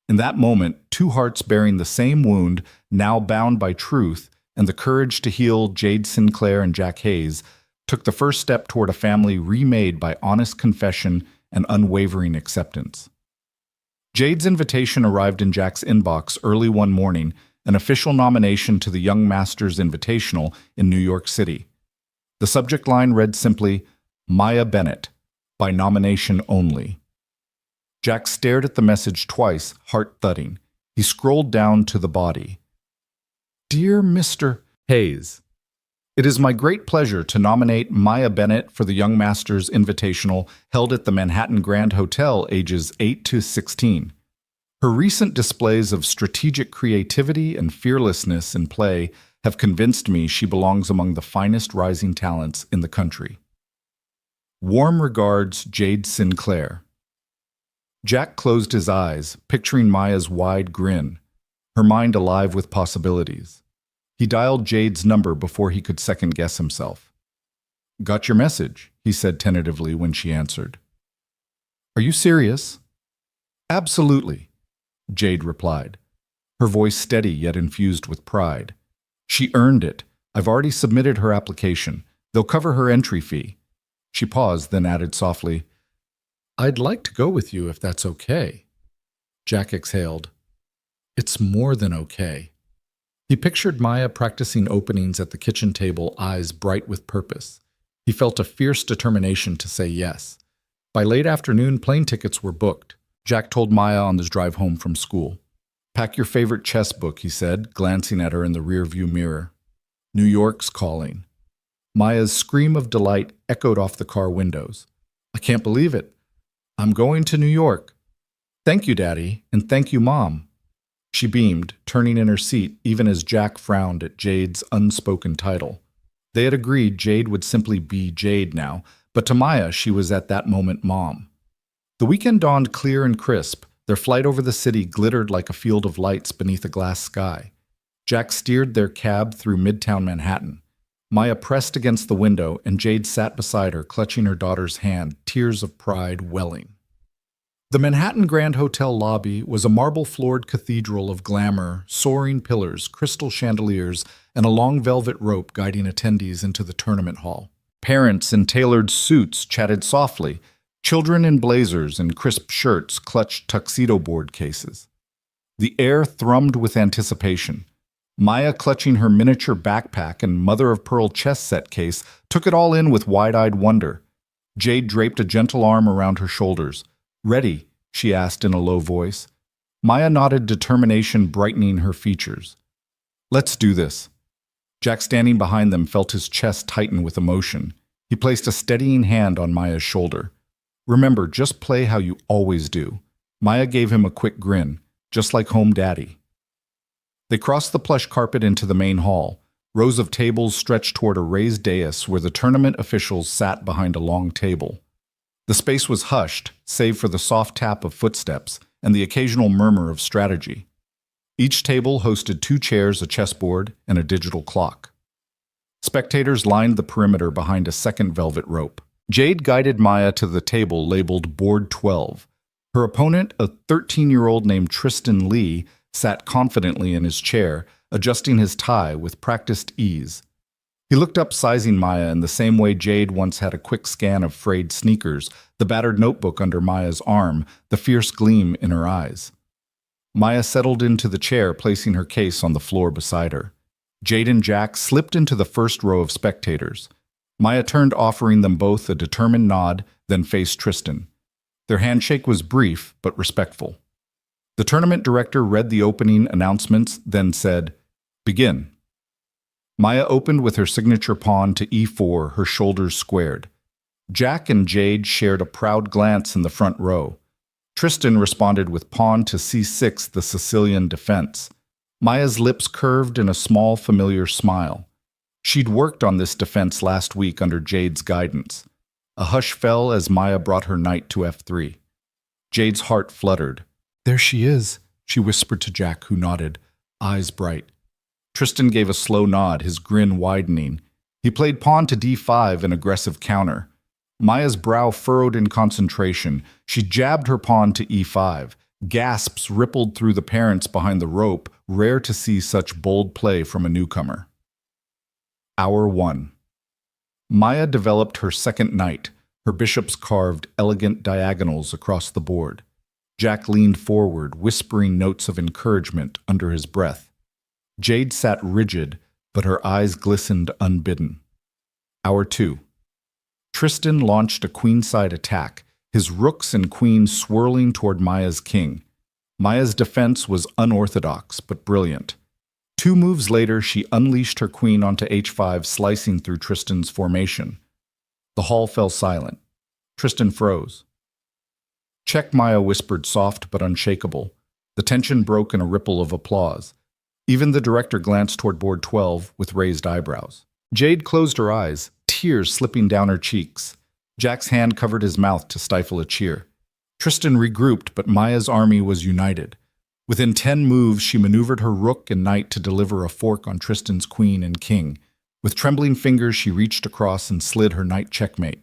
In that moment, two hearts bearing the same wound, now bound by truth and the courage to heal, Jade Sinclair and Jack Hayes, took the first step toward a family remade by honest confession and unwavering acceptance. Jade's invitation arrived in Jack's inbox early one morning, an official nomination to the Young Masters Invitational in New York City. The subject line read simply, Maya Bennett, by nomination only. Jack stared at the message twice, heart thudding. He scrolled down to the body. Dear Mr. Hayes, it is my great pleasure to nominate Maya Bennett for the Young Masters Invitational held at the Manhattan Grand Hotel, ages 8 to 16. Her recent displays of strategic creativity and fearlessness in play have convinced me she belongs among the finest rising talents in the country. Warm regards, Jade Sinclair. Jack closed his eyes, picturing Maya's wide grin, her mind alive with possibilities. He dialed Jade's number before he could second-guess himself. "Got your message," he said tentatively when she answered. "Are you serious?" "Absolutely," Jade replied, her voice steady yet infused with pride. "She earned it. I've already submitted her application. They'll cover her entry fee." She paused, then added softly, "I'd like to go with you if that's okay." Jack exhaled. "It's more than okay." He pictured Maya practicing openings at the kitchen table, eyes bright with purpose. He felt a fierce determination to say yes. By late afternoon, plane tickets were booked. Jack told Maya on his drive home from school. "Pack your favorite chess book," he said, glancing at her in the rearview mirror. "New York's calling." Maya's scream of delight echoed off the car windows. "I can't believe it. I'm going to New York." "Thank you, Daddy, and thank you, Mom." She beamed, turning in her seat even as Jack frowned at Jade's unspoken title. They had agreed Jade would simply be Jade now, but to Maya she was at that moment Mom. The weekend dawned clear and crisp. Their flight over the city glittered like a field of lights beneath a glass sky. Jack steered their cab through Midtown Manhattan. Maya pressed against the window, and Jade sat beside her, clutching her daughter's hand, tears of pride welling. The Manhattan Grand Hotel lobby was a marble-floored cathedral of glamour, soaring pillars, crystal chandeliers, and a long velvet rope guiding attendees into the tournament hall. Parents in tailored suits chatted softly. Children in blazers and crisp shirts clutched tuxedo board cases. The air thrummed with anticipation. Maya, clutching her miniature backpack and mother-of-pearl chess set case, took it all in with wide-eyed wonder. Jade draped a gentle arm around her shoulders. "Ready?" she asked in a low voice. Maya nodded, determination brightening her features. "Let's do this." Jack, standing behind them, felt his chest tighten with emotion. He placed a steadying hand on Maya's shoulder. "Remember, just play how you always do." Maya gave him a quick grin, just like home daddy. They crossed the plush carpet into the main hall. Rows of tables stretched toward a raised dais where the tournament officials sat behind a long table. The space was hushed, save for the soft tap of footsteps and the occasional murmur of strategy. Each table hosted 2 chairs, a chessboard, and a digital clock. Spectators lined the perimeter behind a second velvet rope. Jade guided Maya to the table labeled Board 12. Her opponent, a 13-year-old named Tristan Lee, sat confidently in his chair, adjusting his tie with practiced ease. He looked up, sizing Maya in the same way Jade once had a quick scan of frayed sneakers, the battered notebook under Maya's arm, the fierce gleam in her eyes. Maya settled into the chair, placing her case on the floor beside her. Jade and Jack slipped into the first row of spectators. Maya turned, offering them both a determined nod, then faced Tristan. Their handshake was brief but respectful. The tournament director read the opening announcements, then said, "Begin." Maya opened with her signature pawn to e4, her shoulders squared. Jack and Jade shared a proud glance in the front row. Tristan responded with pawn to c6, the Sicilian defense. Maya's lips curved in a small, familiar smile. She'd worked on this defense last week under Jade's guidance. A hush fell as Maya brought her knight to f3. Jade's heart fluttered. "There she is," she whispered to Jack, who nodded, eyes bright. Tristan gave a slow nod, his grin widening. He played pawn to d5, an aggressive counter. Maya's brow furrowed in concentration. She jabbed her pawn to e5. Gasps rippled through the parents behind the rope, rare to see such bold play from a newcomer. Hour 1. Maya developed her second knight. Her bishops carved elegant diagonals across the board. Jack leaned forward, whispering notes of encouragement under his breath. Jade sat rigid, but her eyes glistened unbidden. Hour 2. Tristan launched a queenside attack, his rooks and queens swirling toward Maya's king. Maya's defense was unorthodox but brilliant. 2 moves later, she unleashed her queen onto h5, slicing through Tristan's formation. The hall fell silent. Tristan froze. "Check," Maya whispered, soft but unshakable. The tension broke in a ripple of applause. Even the director glanced toward board 12 with raised eyebrows. Jade closed her eyes, tears slipping down her cheeks. Jack's hand covered his mouth to stifle a cheer. Tristan regrouped, but Maya's army was united. Within 10 moves, she maneuvered her rook and knight to deliver a fork on Tristan's queen and king. With trembling fingers, she reached across and slid her knight checkmate.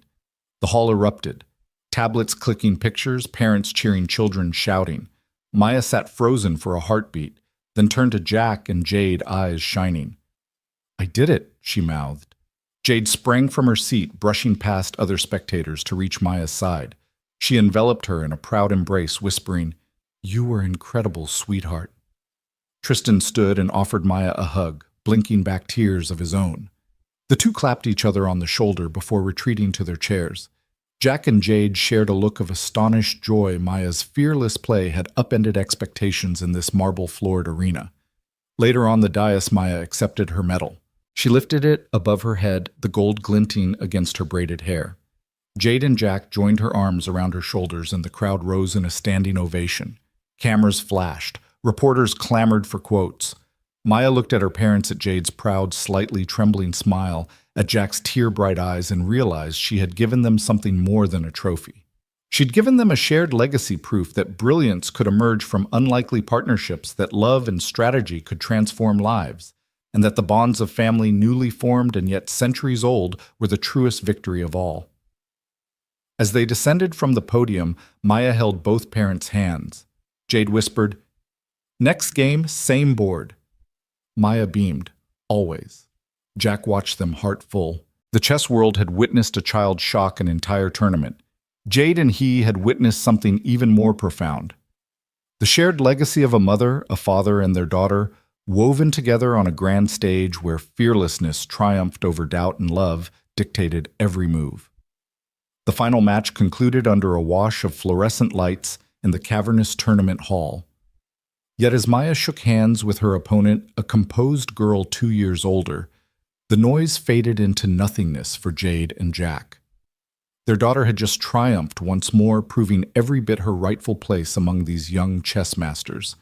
The hall erupted. Tablets clicking pictures, parents cheering, children shouting. Maya sat frozen for a heartbeat, then turned to Jack and Jade, eyes shining. "I did it," she mouthed. Jade sprang from her seat, brushing past other spectators to reach Maya's side. She enveloped her in a proud embrace, whispering, "You were incredible, sweetheart." Tristan stood and offered Maya a hug, blinking back tears of his own. The two clapped each other on the shoulder before retreating to their chairs. Jack and Jade shared a look of astonished joy. Maya's fearless play had upended expectations in this marble-floored arena. Later on the dais, Maya accepted her medal. She lifted it above her head, the gold glinting against her braided hair. Jade and Jack joined her arms around her shoulders, and the crowd rose in a standing ovation. Cameras flashed. Reporters clamored for quotes. Maya looked at her parents, at Jade's proud, slightly trembling smile, at Jack's tear-bright eyes, and realized she had given them something more than a trophy. She'd given them a shared legacy, proof that brilliance could emerge from unlikely partnerships, that love and strategy could transform lives, and that the bonds of family, newly formed and yet centuries old, were the truest victory of all. As they descended from the podium, Maya held both parents' hands. Jade whispered, "Next game, same board." Maya beamed, "Always." Jack watched them, heart full. The chess world had witnessed a child shock an entire tournament. Jade and he had witnessed something even more profound. The shared legacy of a mother, a father, and their daughter, woven together on a grand stage where fearlessness triumphed over doubt and love dictated every move. The final match concluded under a wash of fluorescent lights in the cavernous tournament hall. Yet as Maya shook hands with her opponent, a composed girl 2 years older, the noise faded into nothingness for Jade and Jack. Their daughter had just triumphed once more, proving every bit her rightful place among these young chess masters.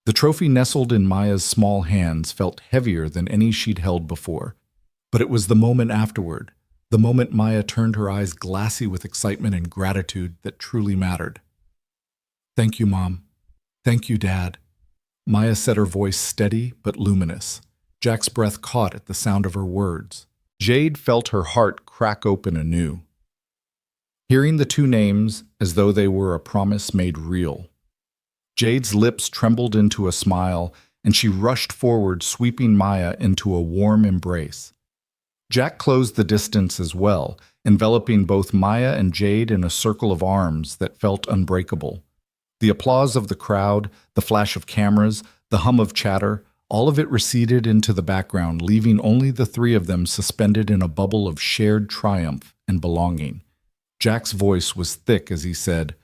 The trophy nestled in Maya's small hands felt heavier than any she'd held before. But it was the moment afterward, the moment Maya turned her eyes glassy with excitement and gratitude, that truly mattered. "Thank you, Mom. Thank you, Dad." Maya said, her voice steady but luminous. Jack's breath caught at the sound of her words. Jade felt her heart crack open anew. Hearing the two names as though they were a promise made real. Jade's lips trembled into a smile, and she rushed forward, sweeping Maya into a warm embrace. Jack closed the distance as well, enveloping both Maya and Jade in a circle of arms that felt unbreakable. The applause of the crowd, the flash of cameras, the hum of chatter, all of it receded into the background, leaving only the three of them suspended in a bubble of shared triumph and belonging. Jack's voice was thick as he said,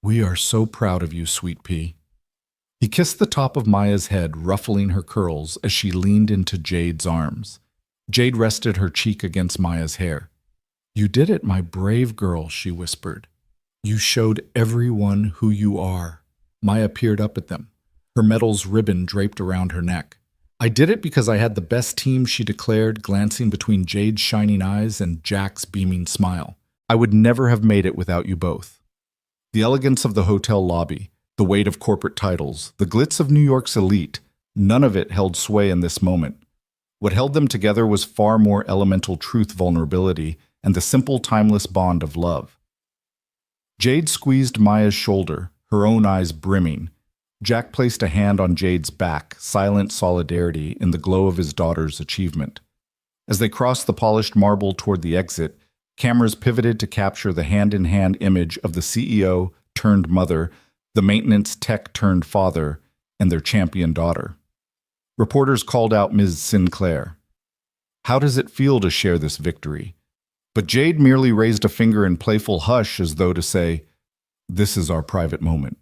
"We are so proud of you, Sweet Pea." He kissed the top of Maya's head, ruffling her curls as she leaned into Jade's arms. Jade rested her cheek against Maya's hair. "You did it, my brave girl," she whispered. "You showed everyone who you are." Maya peered up at them, her medal's ribbon draped around her neck. "I did it because I had the best team," she declared, glancing between Jade's shining eyes and Jack's beaming smile. "I would never have made it without you both." The elegance of the hotel lobby, the weight of corporate titles, the glitz of New York's elite, none of it held sway in this moment. What held them together was far more elemental truth, vulnerability, and the simple, timeless bond of love. Jade squeezed Maya's shoulder, her own eyes brimming. Jack placed a hand on Jade's back, silent solidarity in the glow of his daughter's achievement. As they crossed the polished marble toward the exit, cameras pivoted to capture the hand-in-hand image of the CEO turned mother, the maintenance tech turned father, and their champion daughter. Reporters called out Ms. Sinclair. "How does it feel to share this victory?" But Jade merely raised a finger in playful hush, as though to say, "This is our private moment."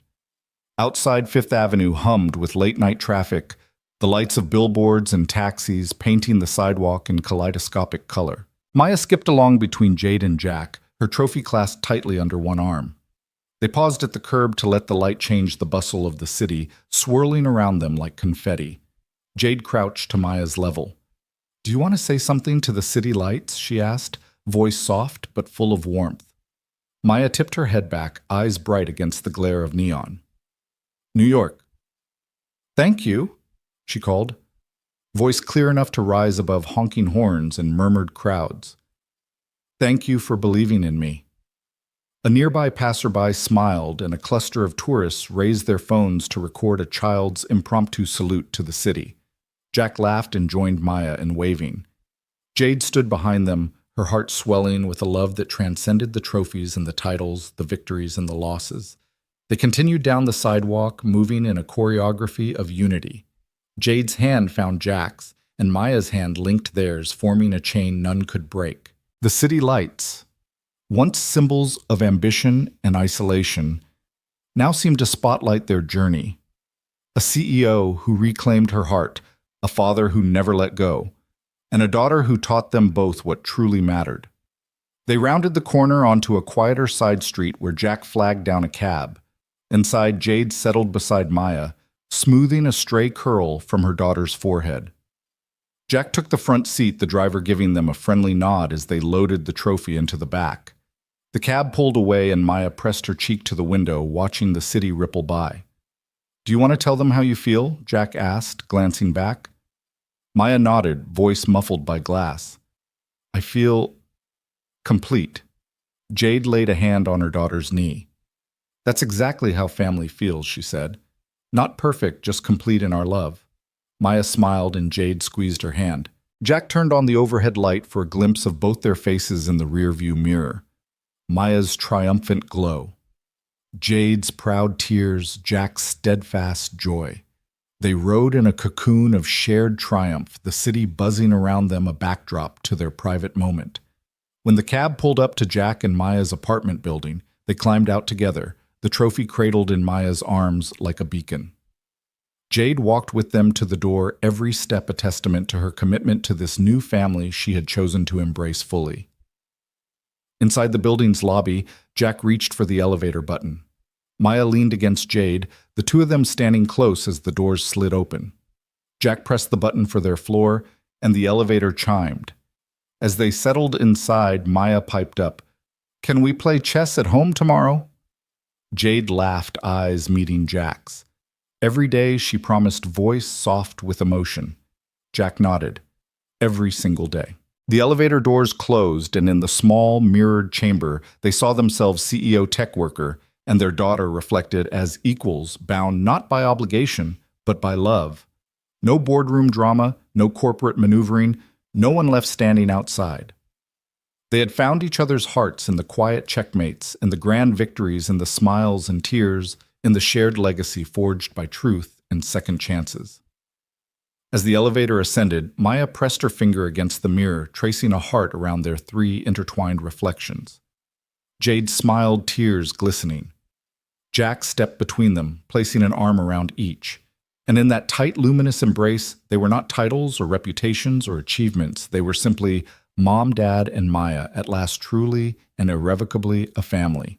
Outside Fifth Avenue hummed with late-night traffic, the lights of billboards and taxis painting the sidewalk in kaleidoscopic color. Maya skipped along between Jade and Jack, her trophy clasped tightly under one arm. They paused at the curb to let the light change the bustle of the city, swirling around them like confetti. Jade crouched to Maya's level. "Do you want to say something to the city lights?" she asked, voice soft but full of warmth. Maya tipped her head back, eyes bright against the glare of neon. "New York." "Thank you," she called, voice clear enough to rise above honking horns and murmured crowds. "Thank you for believing in me." A nearby passerby smiled, and a cluster of tourists raised their phones to record a child's impromptu salute to the city. Jack laughed and joined Maya in waving. Jade stood behind them, her heart swelling with a love that transcended the trophies and the titles, the victories and the losses. They continued down the sidewalk, moving in a choreography of unity. Jade's hand found Jack's, and Maya's hand linked theirs, forming a chain none could break. The city lights, once symbols of ambition and isolation, now seemed to spotlight their journey. A CEO who reclaimed her heart, a father who never let go, and a daughter who taught them both what truly mattered. They rounded the corner onto a quieter side street where Jack flagged down a cab. Inside, Jade settled beside Maya, smoothing a stray curl from her daughter's forehead. Jack took the front seat, the driver giving them a friendly nod as they loaded the trophy into the back. The cab pulled away and Maya pressed her cheek to the window, watching the city ripple by. "Do you want to tell them how you feel?" Jack asked, glancing back. Maya nodded, voice muffled by glass. "I feel complete." Jade laid a hand on her daughter's knee. "That's exactly how family feels," she said. "Not perfect, just complete in our love." Maya smiled and Jade squeezed her hand. Jack turned on the overhead light for a glimpse of both their faces in the rearview mirror. Maya's triumphant glow. Jade's proud tears, Jack's steadfast joy. They rode in a cocoon of shared triumph, the city buzzing around them, a backdrop to their private moment. When the cab pulled up to Jack and Maya's apartment building, they climbed out together, the trophy cradled in Maya's arms like a beacon. Jade walked with them to the door, every step a testament to her commitment to this new family she had chosen to embrace fully. Inside the building's lobby, Jack reached for the elevator button. Maya leaned against Jade, the two of them standing close as the doors slid open. Jack pressed the button for their floor, and the elevator chimed. As they settled inside, Maya piped up, "Can we play chess at home tomorrow?" Jade laughed, eyes meeting Jack's. Every day she promised voice soft with emotion. Jack nodded. Every single day. The elevator doors closed, and in the small, mirrored chamber, they saw themselves CEO tech worker and their daughter reflected as equals, bound not by obligation, but by love. No boardroom drama, no corporate maneuvering, no one left standing outside. They had found each other's hearts in the quiet checkmates, in the grand victories, in the smiles and tears, in the shared legacy forged by truth and second chances. As the elevator ascended, Maya pressed her finger against the mirror, tracing a heart around their three intertwined reflections. Jade smiled, tears glistening. Jack stepped between them, placing an arm around each. And in that tight, luminous embrace, they were not titles or reputations or achievements. They were simply Mom, Dad, and Maya, at last truly and irrevocably a family.